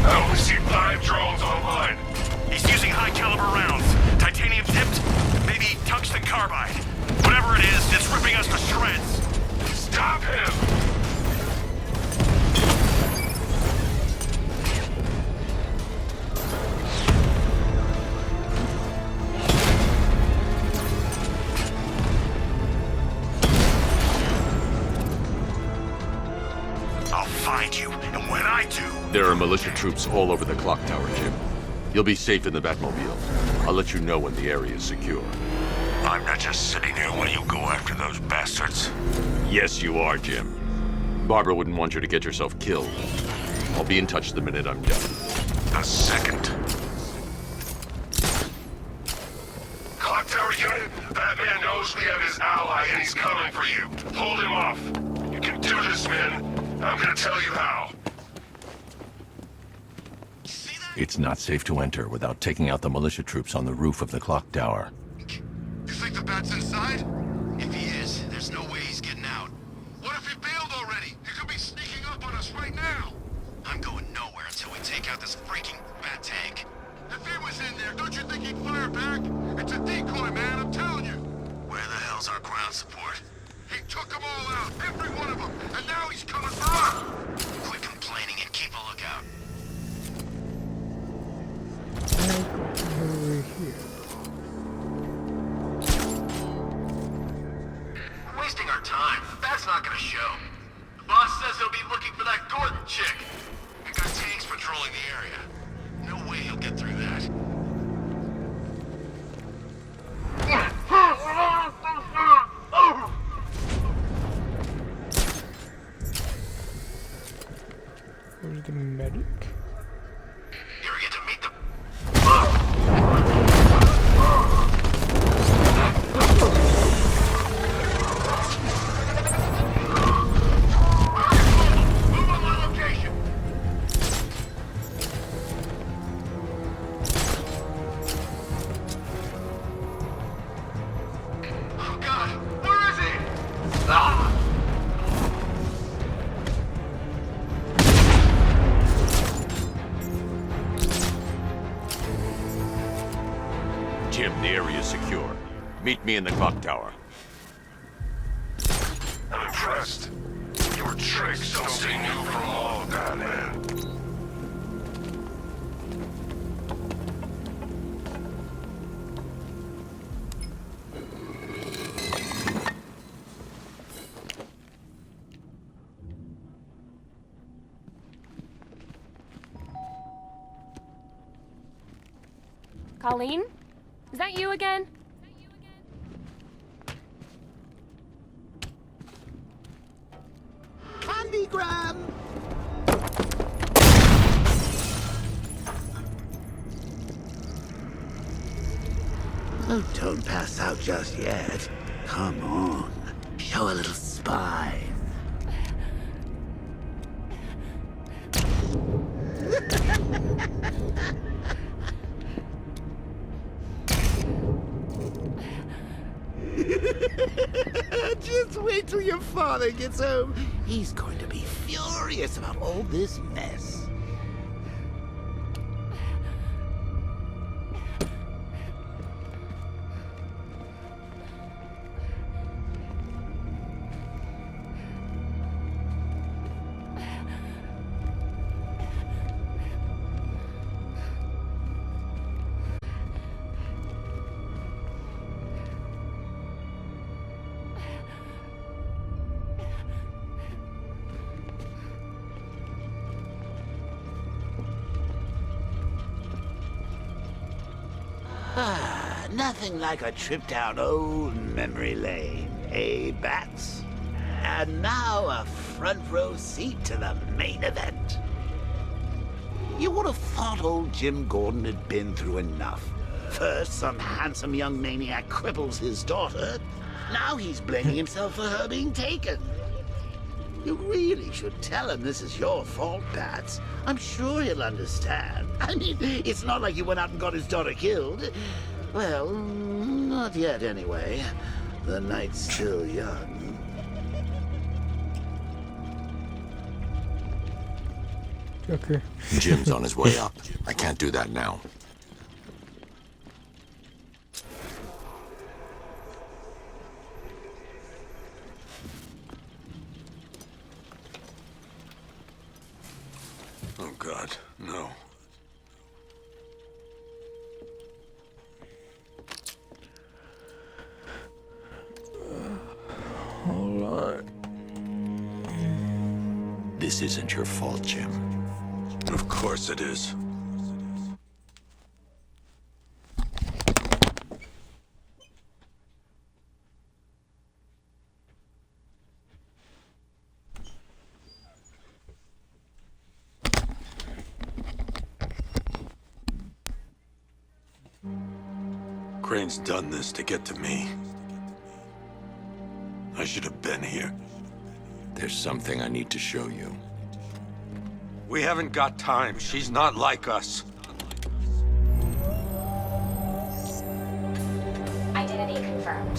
S14: I only see 5 drones online.
S6: He's using high-caliber rounds. Titanium tipped, maybe tungsten carbide. Whatever it is, it's ripping us to shreds.
S14: Stop him!
S6: I'll find you, and when I do...
S2: There are militia troops all over the clock tower, Jim. You'll be safe in the Batmobile. I'll let you know when the area is secure.
S6: I'm not just sitting here while you go after those bastards.
S2: Yes, you are, Jim. Barbara wouldn't want you to get yourself killed. I'll be in touch the minute I'm done.
S6: A second.
S14: Clock tower unit, Batman knows we have his ally and he's coming for you. Hold him off. You can do this, man. I'm gonna tell you how.
S2: It's not safe to enter without taking out the militia troops on the roof of the clock tower.
S5: You think the Bat's inside? If he is, there's no way he's getting out. What if he bailed already? He could be sneaking up on us right now. I'm going nowhere until we take out this freaking Bat tank. If he was in there, don't you think he'd fire back? It's a decoy, man, I'm telling you. Where the hell's our ground support? He took them all out, every one of them, and now he's coming for us. Quit complaining and keep a lookout.
S3: Over here.
S7: We're wasting our time. That's not gonna show. The boss says he'll be looking for that Gordon chick.
S5: We got tanks patrolling the area. No way he'll get through that.
S3: Where's the medic?
S5: Here we get to meet the... Move on my location! Oh God, where is he? Ah!
S2: Jim, the area is secure. Meet me in the clock tower.
S14: I'm impressed. Your tricks don't seem new from all, Batman.
S4: Colleen? Is that you again?
S16: Candygram! Oh, don't pass out just yet. Come on. Show a little spine. Just wait till your father gets home. He's going to be furious about all this mess. Nothing like a trip down old memory lane, eh, Bats? And now a front row seat to the main event. You would have thought old Jim Gordon had been through enough. First, some handsome young maniac cripples his daughter. Now he's blaming himself for her being taken. You really should tell him this is your fault, Bats. I'm sure he'll understand. I mean, it's not like you went out and got his daughter killed. Well, not yet anyway. The night's still young.
S3: Okay.
S1: Jim's on his way up. I can't do that now.
S14: Oh, God, no.
S3: Hold on.
S1: This isn't your fault, Jim.
S14: Of course it is. Crane's done this to get to me. I should have been here.
S1: There's something I need to show you.
S10: We haven't got time. She's not like us.
S4: Identity confirmed.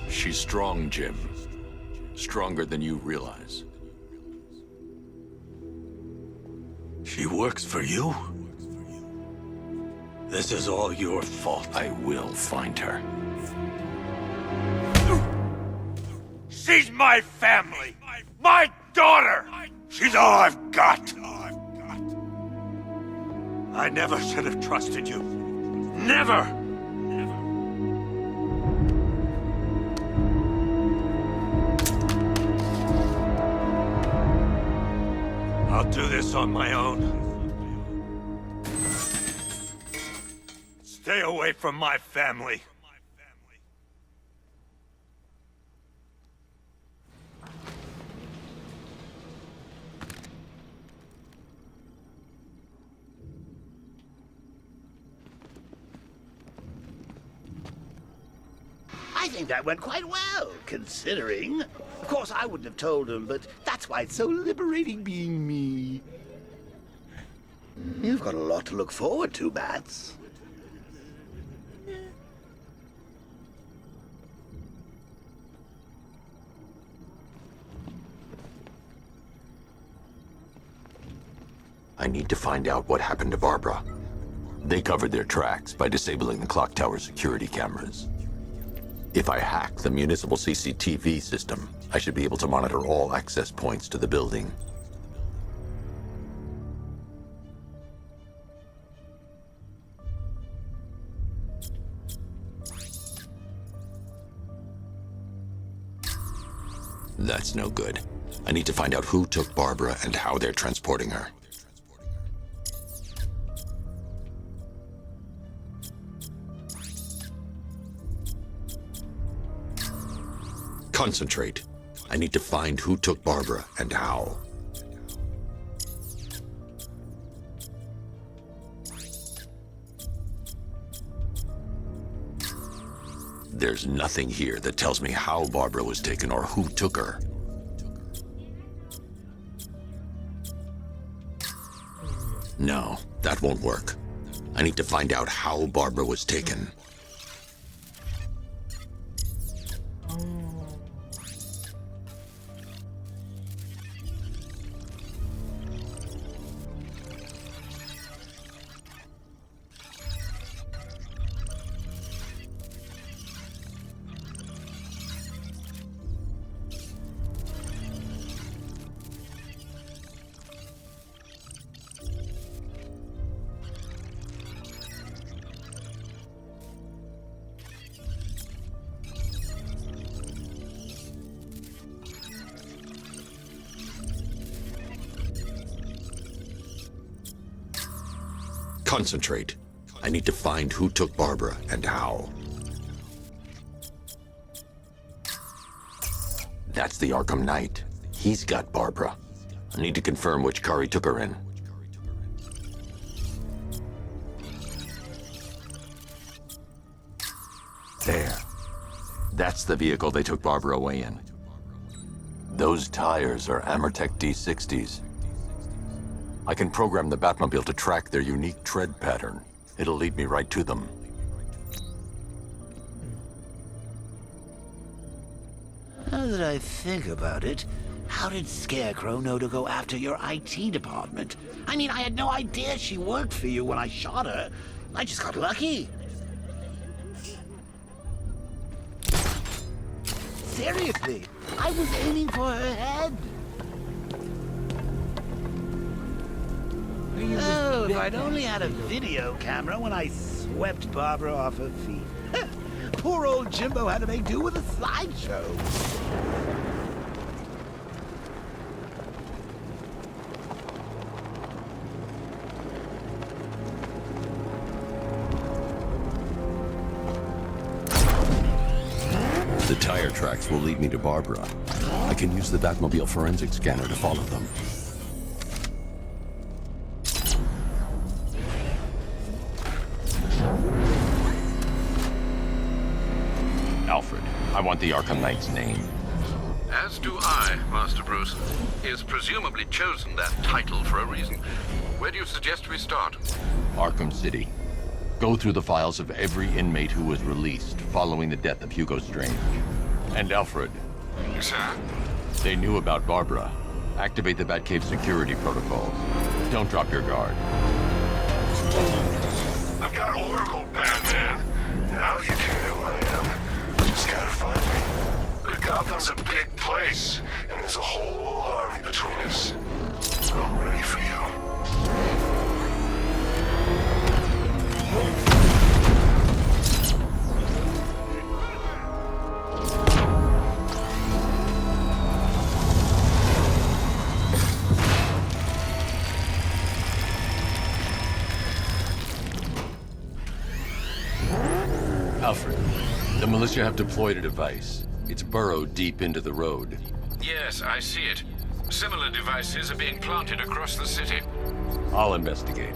S2: She's strong, Jim. Stronger than you realize.
S10: She works for you? This is all your fault.
S2: I will find her.
S10: She's my family! My daughter! She's all I've got! I never should have trusted you. Never! I'll do this on my own. Stay Stay away from my family.
S16: I think that went quite well, considering. Of course, I wouldn't have told him, but that's why it's so liberating being me. You've got a lot to look forward to, Bats.
S1: I need to find out what happened to Barbara. They covered their tracks by disabling the clock tower security cameras. If I hack the municipal CCTV system, I should be able to monitor all access points to the building. That's no good. I need to find out who took Barbara and how they're transporting her. Concentrate. I need to find who took Barbara and how. There's nothing here that tells me how Barbara was taken or who took her. No, that won't work. I need to find out how Barbara was taken. Concentrate. I need to find who took Barbara and how. That's the Arkham Knight. He's got Barbara. I need to confirm which car he took her in. There. That's the vehicle they took Barbara away in. Those tires are Amertec D60s. I can program the Batmobile to track their unique tread pattern. It'll lead me right to them.
S16: Now that I think about it, how did Scarecrow know to go after your IT department? I mean, I had no idea she worked for you when I shot her. I just got lucky. Seriously, I was aiming for her head. Oh, if I'd only had a video camera when I swept Barbara off her feet. Poor old Jimbo had to make do with a slideshow.
S1: The tire tracks will lead me to Barbara. I can use the Batmobile forensic scanner to follow them. Alfred, I want the Arkham Knight's name.
S13: As do I, Master Bruce. He has presumably chosen that title for a reason. Where do you suggest we start?
S2: Arkham City. Go through the files of every inmate who was released following the death of Hugo Strange. And Alfred.
S13: Sir?
S2: They knew about Barbara. Activate the Batcave security protocols. Don't drop your guard.
S14: I've got Oracle, Batman. Now you can know who I am. Just gotta find me. But Gotham's a big place, and there's a whole army between us. I'm ready for you.
S2: Alfred, the militia have deployed a device. It's burrowed deep into the road.
S13: Yes, I see it. Similar devices are being planted across the city.
S2: I'll investigate.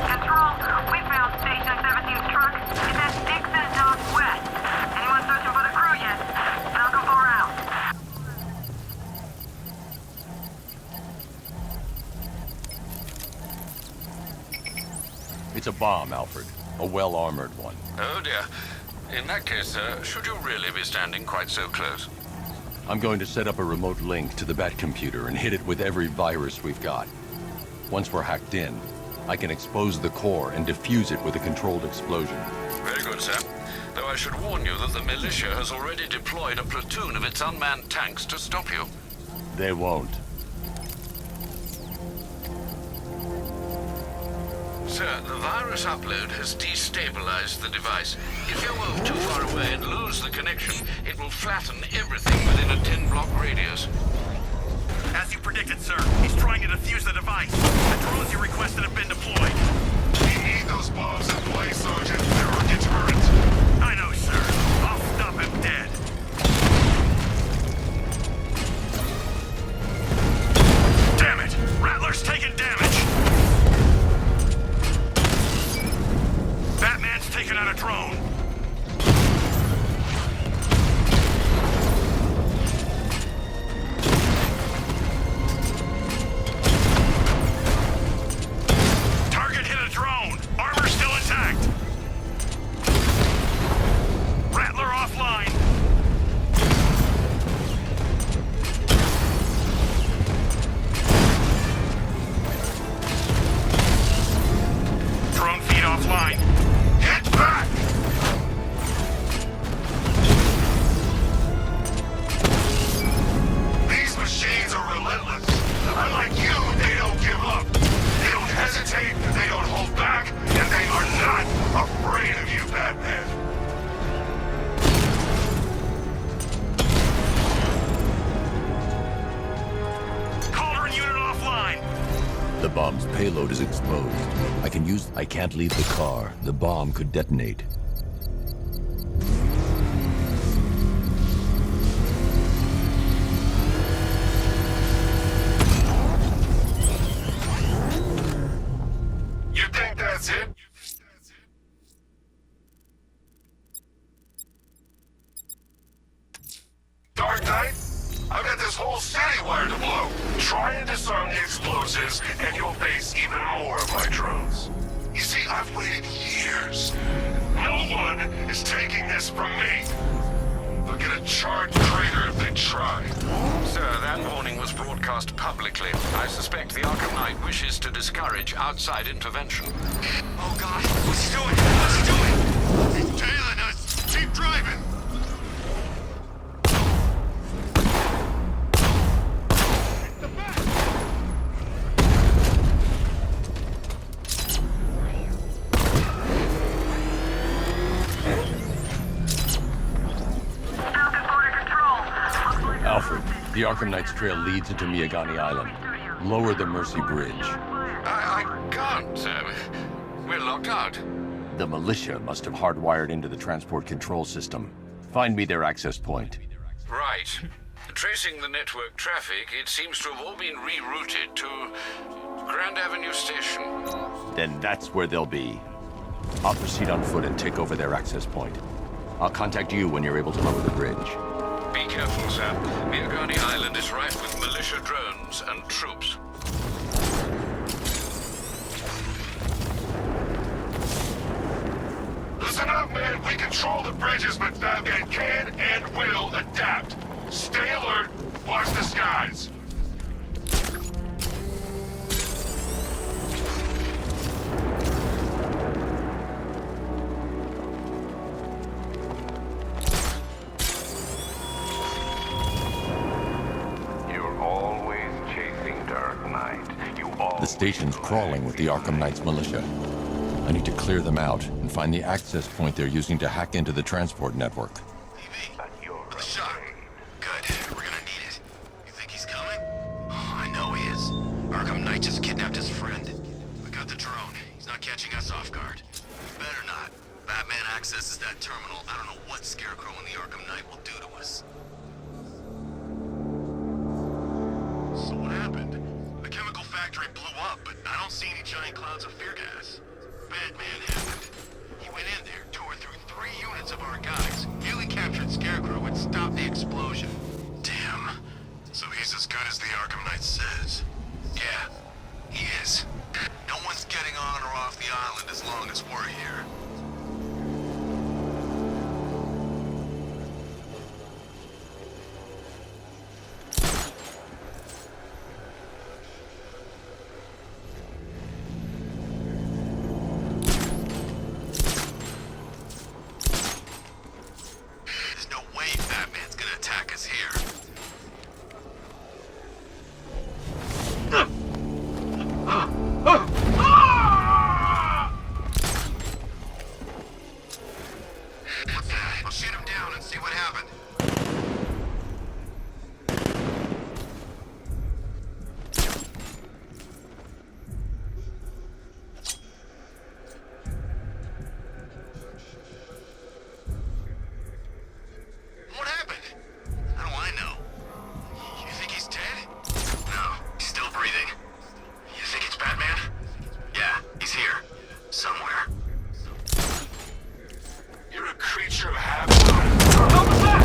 S17: Control, we found Station 17's truck. It's at Dixon Dock West. Anyone searching for the crew yet? Falcon 4 out.
S2: It's a bomb, Alfred. A well-armored one.
S13: Oh dear. In that case, sir, should you really be standing quite so close?
S2: I'm going to set up a remote link to the Bat computer and hit it with every virus we've got. Once we're hacked in, I can expose the core and defuse it with a controlled explosion.
S13: Very good, sir. Though I should warn you that the militia has already deployed a platoon of its unmanned tanks to stop you.
S2: They won't.
S13: Sir, the virus upload has destabilized the device. If you move too far away and lose the connection, it will flatten everything within a 10-block radius.
S8: As you predicted, sir, he's trying to defuse the device. The drones you requested have been deployed.
S14: We need those bombs in place, Sergeant. They're a deterrent.
S8: I know, sir. I'll stop him dead. Damn it! Rattler's taking damage! Batman's taking out a drone. Target hit a drone. Armor still intact. Rattler offline. Drone feed offline.
S14: Get back! These machines are relentless. Unlike you, they don't give up. They don't hesitate, they don't hold back, and they are not afraid of you, Batman.
S8: Cauldron unit offline.
S2: The bomb's payload is exposed. I can't leave the car. The bomb could detonate.
S14: You think that's it? Dark Knight? I've got this whole city wired to blow. Try and disarm the explosives, and you'll face even more of my drones. You see, I've waited years. No one is taking this from me. They'll get a charged traitor if they try.
S13: Sir, that warning was broadcast publicly. I suspect the Arkham Knight wishes to discourage outside intervention.
S5: Oh God, what's he doing? What's he doing? He's tailing us. Keep driving.
S2: Alfred, the Arkham Knight's trail leads into Miagani Island. Lower the Mercy Bridge.
S13: I can't, sir. We're locked out.
S2: The militia must have hardwired into the transport control system. Find me their access point.
S13: Right. Tracing the network traffic, it seems to have all been rerouted to Grand Avenue Station.
S2: Then that's where they'll be. I'll proceed on foot and take over their access point. I'll contact you when you're able to lower the bridge.
S13: Be careful, sir. Miagani Island is rife with militia drones and troops.
S14: Listen up, man. We control the bridges, but Batman can and will adapt. Stay alert. Watch the skies.
S2: The station's crawling with the Arkham Knight's militia. I need to clear them out and find the access point they're using to hack into the transport network.
S5: Shot. Good. We're gonna need it. You think accesses that terminal, I don't know what Scarecrow and the Arkham Knight will do to us. So what happened? The chemical factory blew up, but I don't see any giant clouds of fear gas. Batman happened. He went in there, tore through 3 units of our guys, nearly captured Scarecrow, and stopped the explosion. Damn. So he's as good as the Arkham Knight says. Yeah, he is. No one's getting on or off the island as long as we're here. There's no way Batman's gonna attack us here. What's that? I'll shoot him down and see what happened. What happened? How do I know? You think he's dead? No, he's still breathing. You think it's Batman? Yeah, he's here. Somewhere. You're a creature of habit. What was that?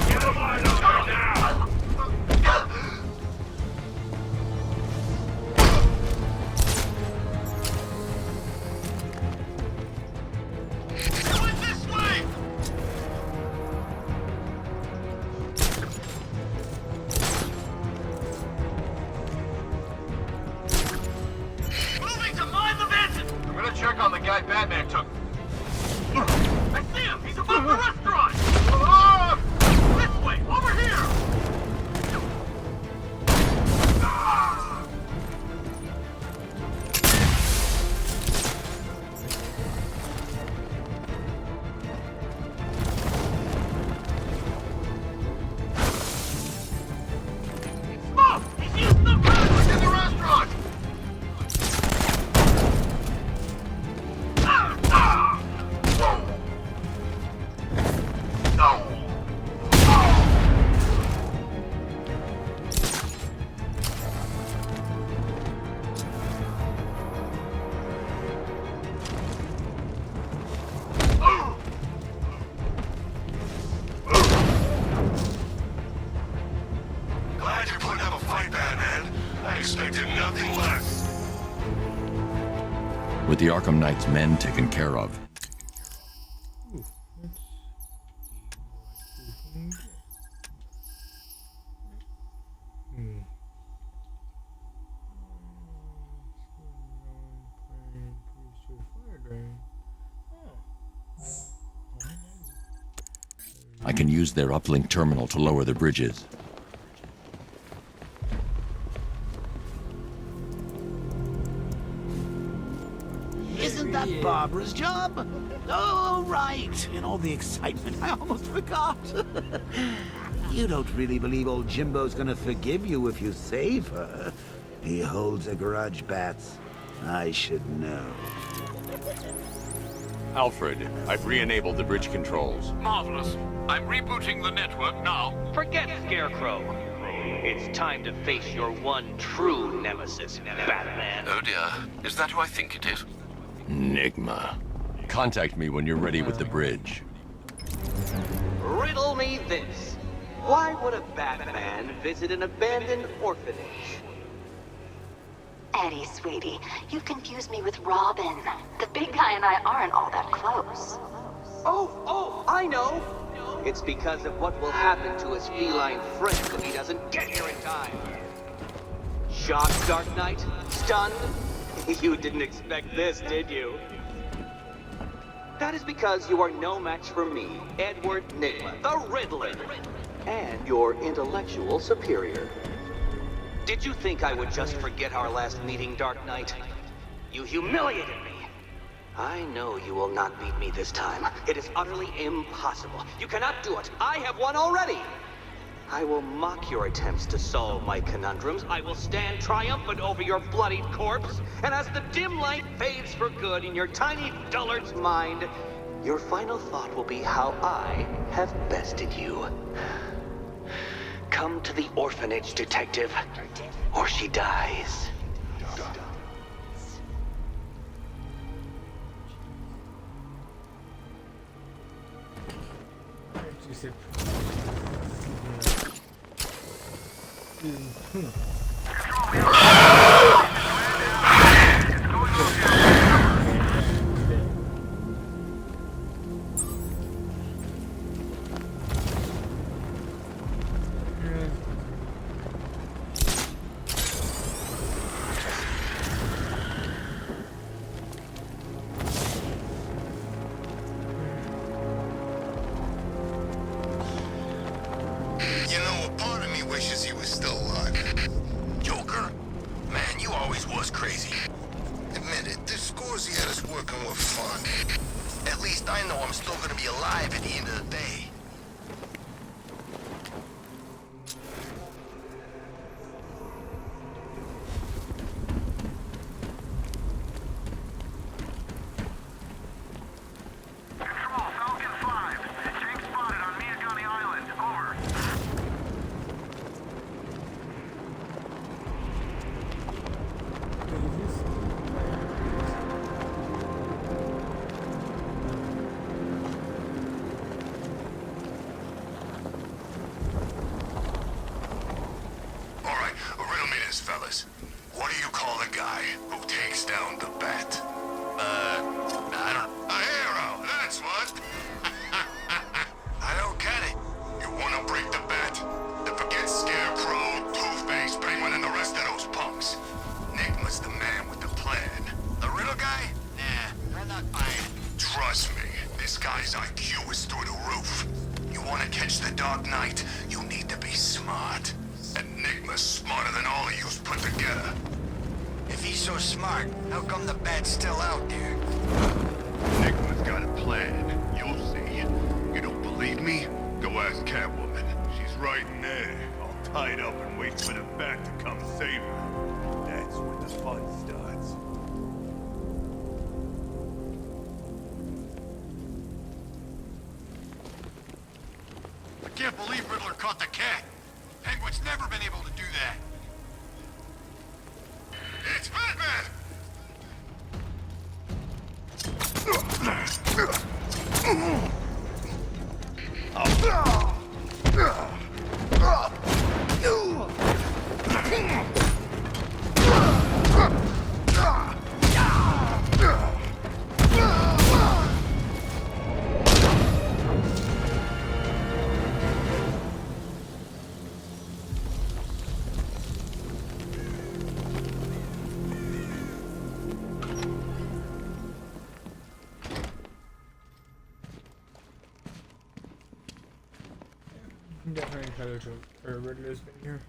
S5: Get him on now! Going this way! Moving to mind the Vincent!
S8: I'm gonna check on the guy Batman took. I see him! He's above the restaurant! Ah! This way! Over here! Ah! Smoke! He's used the gun in the restaurant! Ah! Ah! No!
S5: Glad you're putting up a fight, Batman. I expected nothing less.
S2: With the Arkham Knight's men taken care of, I can use their uplink terminal to lower the bridges.
S16: Isn't that Barbara's job? Oh, right. In all the excitement, I almost forgot. You don't really believe old Jimbo's gonna forgive you if you save her. He holds a grudge, Bats. I should know.
S2: Alfred, I've re-enabled the bridge controls.
S13: Marvelous. I'm rebooting the network now.
S18: Forget Scarecrow. It's time to face your one true nemesis, Batman.
S13: Oh dear. Is that who I think it is?
S2: Enigma. Contact me when you're ready with the bridge.
S18: Riddle me this. Why would a Batman visit an abandoned orphanage?
S12: Eddie, sweetie, you confused me with Robin. The big guy and I aren't all that close.
S18: Oh, I know. It's because of what will happen to his feline friend if he doesn't get here in time. Shocked, Dark Knight? Stunned? You didn't expect this, did you? That is because you are no match for me, Edward Nigma, the Riddler, and your intellectual superior. Did you think I would just forget our last meeting, Dark Knight? You humiliated me. I know you will not beat me this time. It is utterly impossible. You cannot do it. I have won already. I will mock your attempts to solve my conundrums. I will stand triumphant over your bloodied corpse. And as the dim light fades for good in your tiny dullard's mind, your final thought will be how I have bested you. Come to the orphanage, detective, or she dies.
S5: You know, a part of me wishes he was still alive. Joker? Man, you always was crazy. Admit it, the scores he had us working were fun. At least I know I'm still gonna be alive at the end of the day. Fellas, what do you call the guy who takes down the bat? I don't... A hero, that's what! I don't get it. You wanna break the bat? Then forget Scarecrow, Two-Face, Penguin, and the rest of those punks. Enigma's the man with the plan. The riddle guy? Nah, we're not buying. Trust me, this guy's IQ is through the roof. You wanna catch the Dark Knight, you need to be smart. Enigma's smarter than all of yous put together. If he's so smart, how come the bat's still out there? Enigma's got a plan. You'll see. You don't believe me? Go ask Catwoman. She's right in there, all tied up and waiting for the bat to come save her. That's when the fun starts. I can't believe Riddler caught the cat. Penguin's never been able to do that. It's Batman!
S3: Definitely colors or Riddler's been here.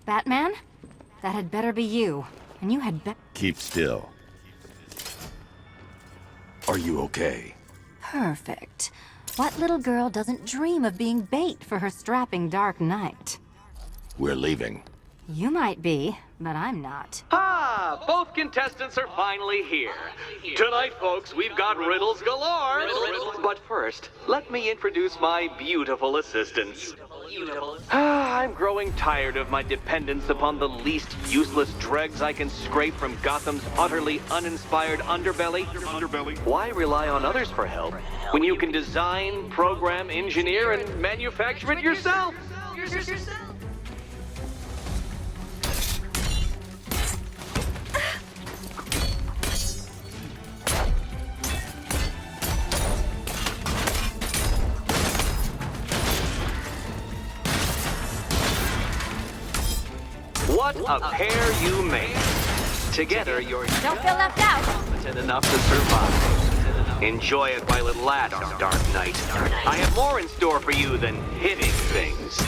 S12: Batman? That had better be you. And you had better...
S1: Keep still. Are you okay?
S12: Perfect. What little girl doesn't dream of being bait for her strapping Dark Knight?
S1: We're leaving.
S12: You might be, but I'm not.
S18: Ah, both contestants are finally here. Tonight, folks, we've got riddles galore. But first, let me introduce my beautiful assistants. I'm growing tired of my dependence upon the least useless dregs I can scrape from Gotham's utterly uninspired underbelly. Why rely on others for help when you can design, program, engineer, and manufacture it yourself? What a pair you make. Together, you're
S12: Don't feel left out.
S18: competent enough to survive. Enjoy it while it lasts, Dark Knight. I have more in store for you than hitting things.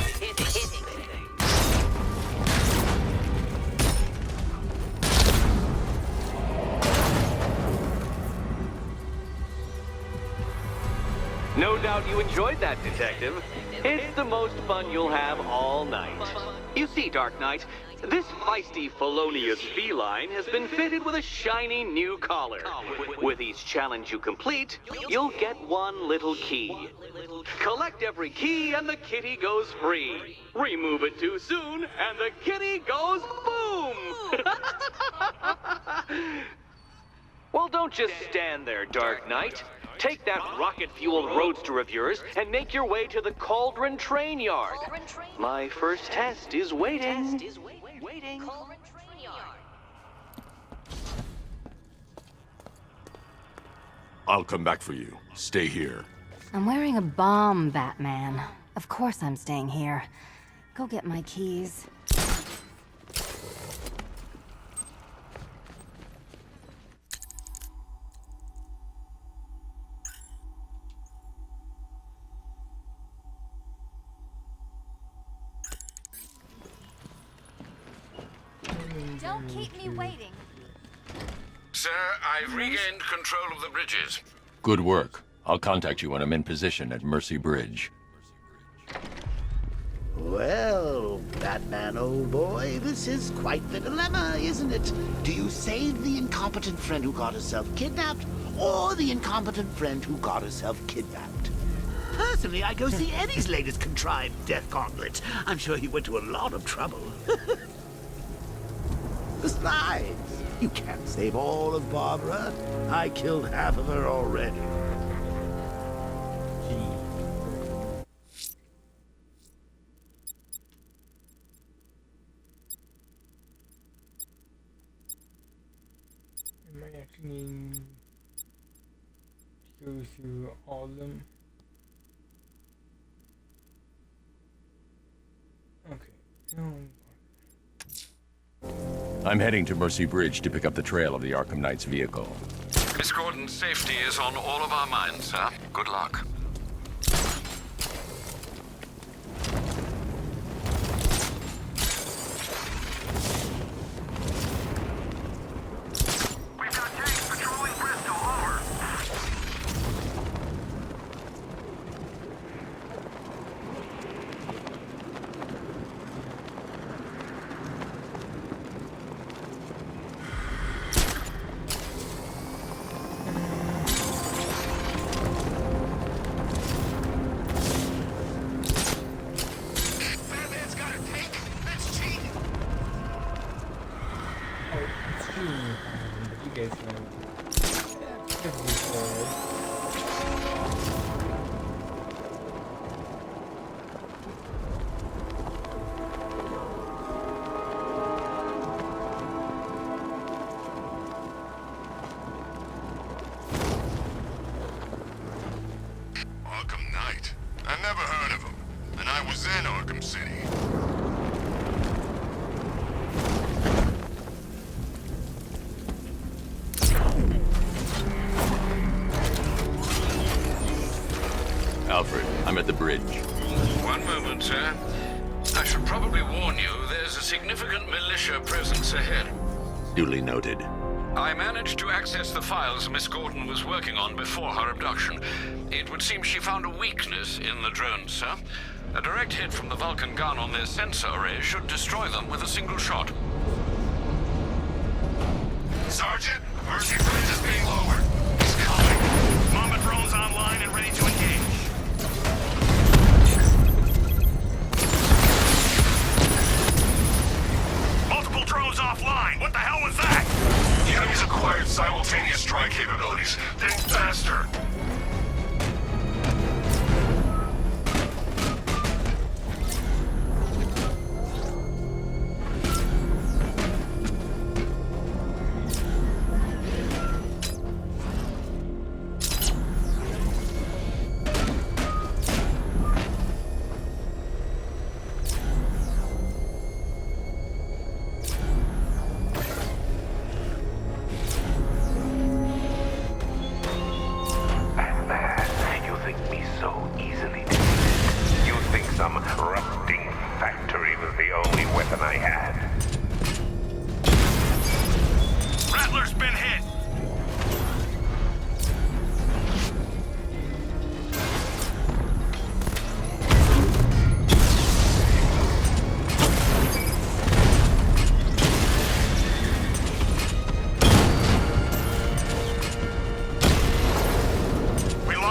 S18: No doubt you enjoyed that, Detective. It's the most fun you'll have all night. You see, Dark Knight, this feisty, felonious feline has been fitted with a shiny new collar. With each challenge you complete, you'll get one little key. Collect every key and the kitty goes free. Remove it too soon and the kitty goes boom! Well, don't just stand there, Dark Knight. Take that rocket-fueled roadster of yours and make your way to the Cauldron Train Yard. My first test is waiting.
S2: I'll come back for you. Stay here.
S4: I'm wearing a bomb, Batman. Of course I'm staying here. Go get my keys.
S19: Don't keep me waiting.
S13: Sir, I've regained control of the bridges.
S2: Good work. I'll contact you when I'm in position at Mercy Bridge.
S16: Well, Batman, old boy, this is quite the dilemma, isn't it? Do you save the incompetent friend who got herself kidnapped, or the incompetent friend who got herself kidnapped? Personally, I go see Eddie's latest contrived death gauntlet. I'm sure he went to a lot of trouble. Besides, you can't save all of Barbara. I killed half of her already.
S3: I might actually need to go through all of them. Okay. No.
S2: I'm heading to Mercy Bridge to pick up the trail of the Arkham Knight's vehicle.
S13: Miss Gordon's safety is on all of our minds, sir. Good luck.
S5: Arkham Knight? I never heard of him. And I was in Arkham City.
S2: Alfred, I'm at the bridge.
S13: One moment, sir. I should probably warn you, there's a significant militia presence ahead.
S1: Duly noted.
S13: I managed to access the files Miss Gordon was working on before her abduction. It would seem she found a weakness in the drones, sir. A direct hit from the Vulcan gun on their sensor array should destroy them with a single shot.
S5: Sergeant, Mercy Bridge is being lowered. He's coming.
S8: Mama drones online and ready to engage. Multiple drones offline. What the hell was that?
S5: The enemy's acquired simultaneous strike capabilities. Think faster.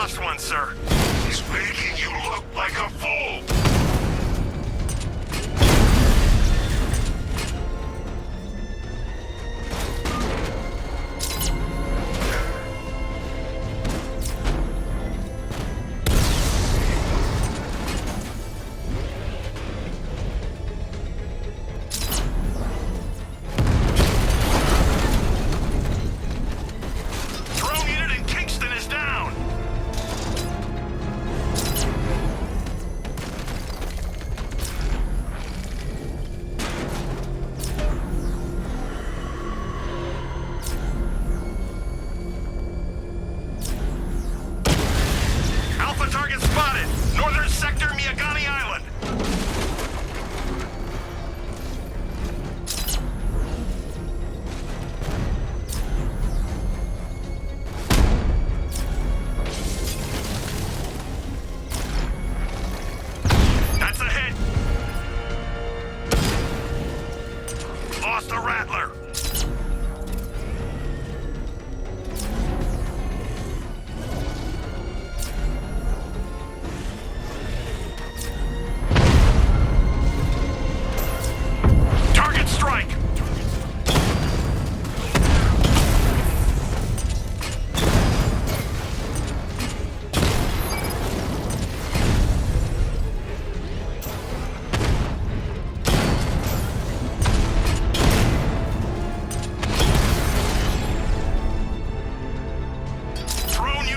S5: lost one, sir. He's making you look like a fool.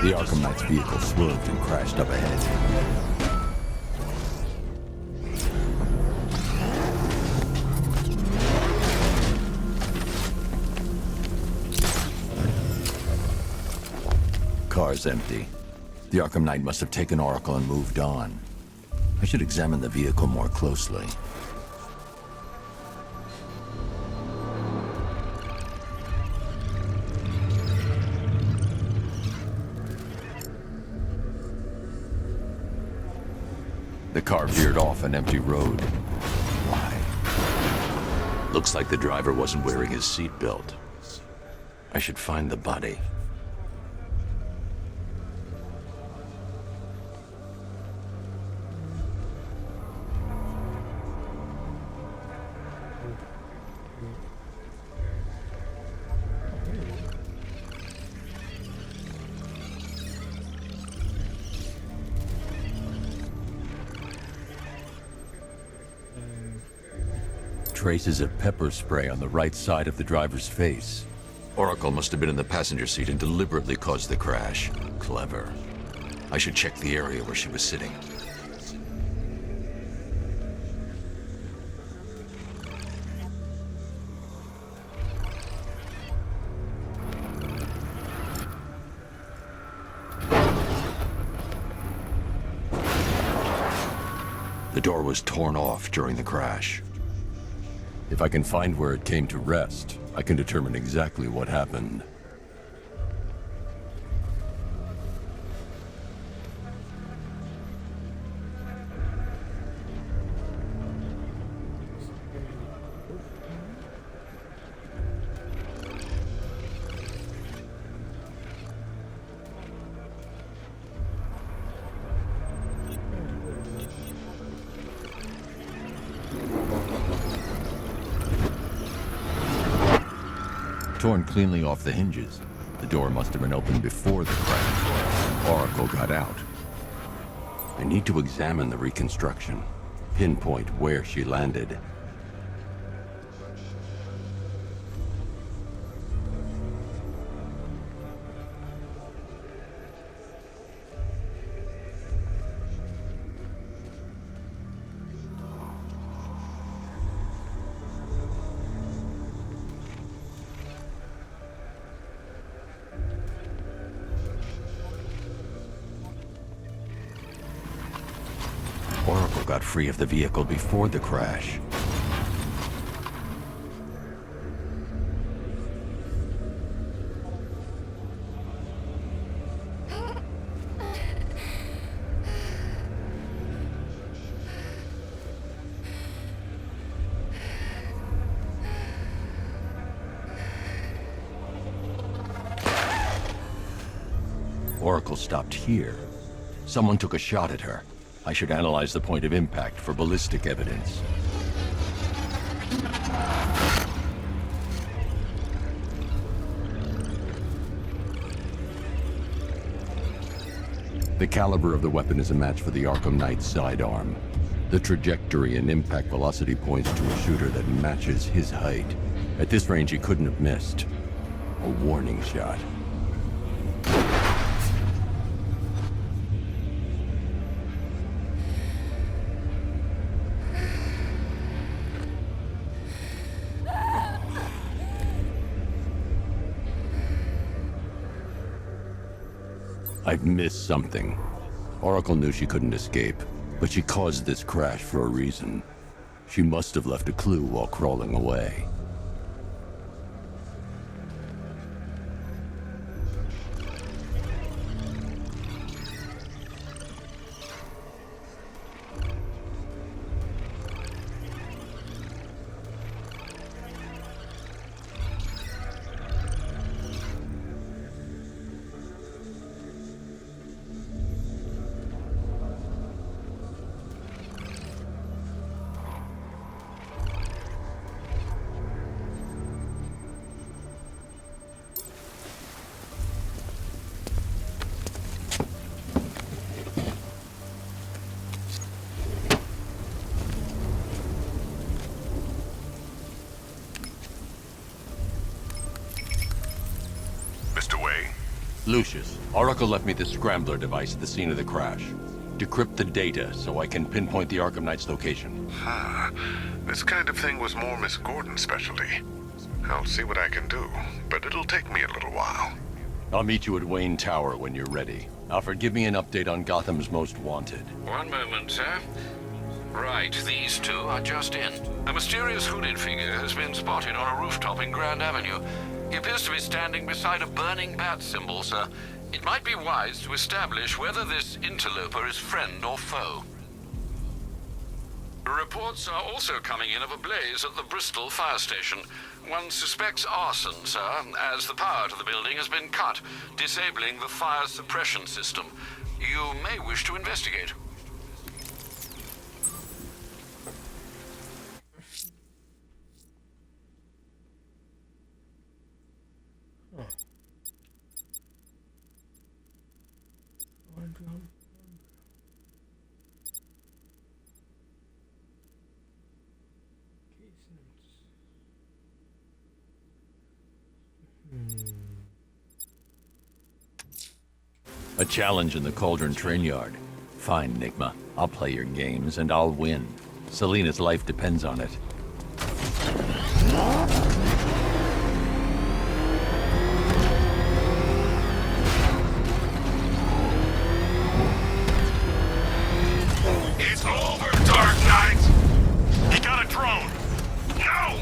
S2: The Arkham Knight's vehicle swerved and crashed up ahead. Car's empty. The Arkham Knight must have taken Oracle and moved on. I should examine the vehicle more closely. The car veered off an empty road. Why? Looks like the driver wasn't wearing his seatbelt. I should find the body. Traces of pepper spray on the right side of the driver's face. Oracle must have been in the passenger seat and deliberately caused the crash. Clever. I should check the area where she was sitting. The door was torn off during the crash. If I can find where it came to rest, I can determine exactly what happened. Torn cleanly off the hinges. The door must have been opened before the crash. Oracle got out. I need to examine the reconstruction, pinpoint where she landed. Oracle got free of the vehicle before the crash. Oracle stopped here. Someone took a shot at her. I should analyze the point of impact for ballistic evidence. The caliber of the weapon is a match for the Arkham Knight's sidearm. The trajectory and impact velocity points to a shooter that matches his height. At this range, he couldn't have missed. A warning shot. I've missed something. Oracle knew she couldn't escape, but she caused this crash for a reason. She must have left a clue while crawling away. Lucius, Oracle left me the scrambler device at the scene of the crash. Decrypt the data so I can pinpoint the Arkham Knight's location.
S14: This kind of thing was more Miss Gordon's specialty. I'll see what I can do, but it'll take me a little while.
S2: I'll meet you at Wayne Tower when you're ready. Alfred, give me an update on Gotham's Most Wanted.
S13: One moment, sir. Right, these two are just in. A mysterious hooded figure has been spotted on a rooftop in Grand Avenue. He appears to be standing beside a burning bat symbol, sir. It might be wise to establish whether this interloper is friend or foe. Reports are also coming in of a blaze at the Bristol fire station. One suspects arson, sir, as the power to the building has been cut, disabling the fire suppression system. You may wish to investigate.
S2: A challenge in the Cauldron train yard. Fine, Nigma. I'll play your games and I'll win. Selina's life depends on it.
S5: It's over, Dark Knight! He got a drone! No!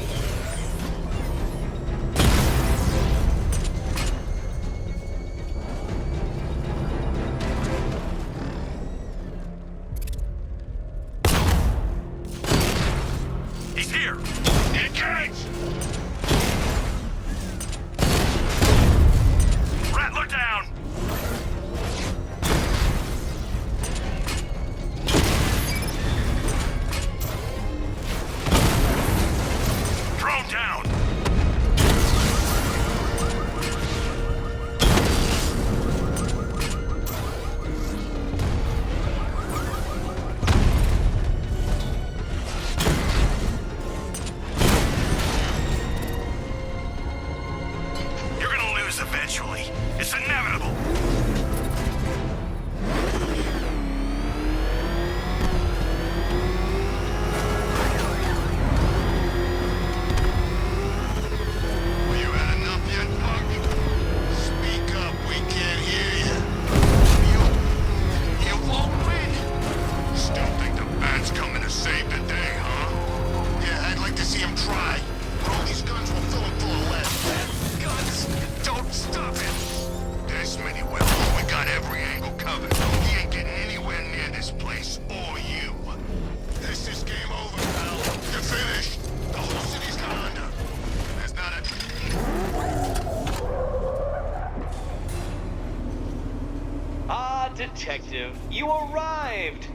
S18: Detective, you arrived!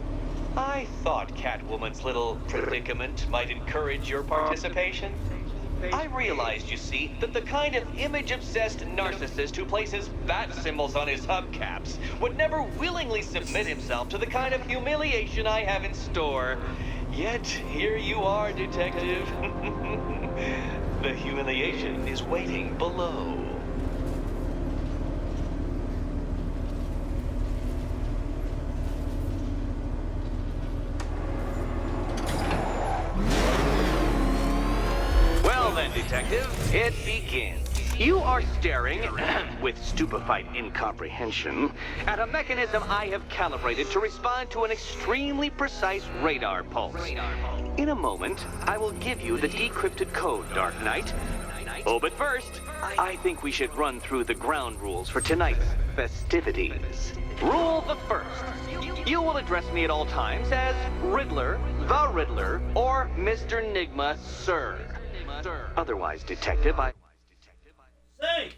S18: I thought Catwoman's little predicament might encourage your participation. I realized, you see, that the kind of image-obsessed narcissist who places bat symbols on his hubcaps would never willingly submit himself to the kind of humiliation I have in store. Yet, here you are, Detective. The humiliation is waiting below. Well then, Detective, it begins. You are staring, with stupefied incomprehension, at a mechanism I have calibrated to respond to an extremely precise radar pulse. In a moment, I will give you the decrypted code, Dark Knight. Oh, but first, I think we should run through the ground rules for tonight's festivities. Rule the first. You will address me at all times as Riddler, the Riddler, or Mr. Nigma, sir. Otherwise, Detective,
S20: Say,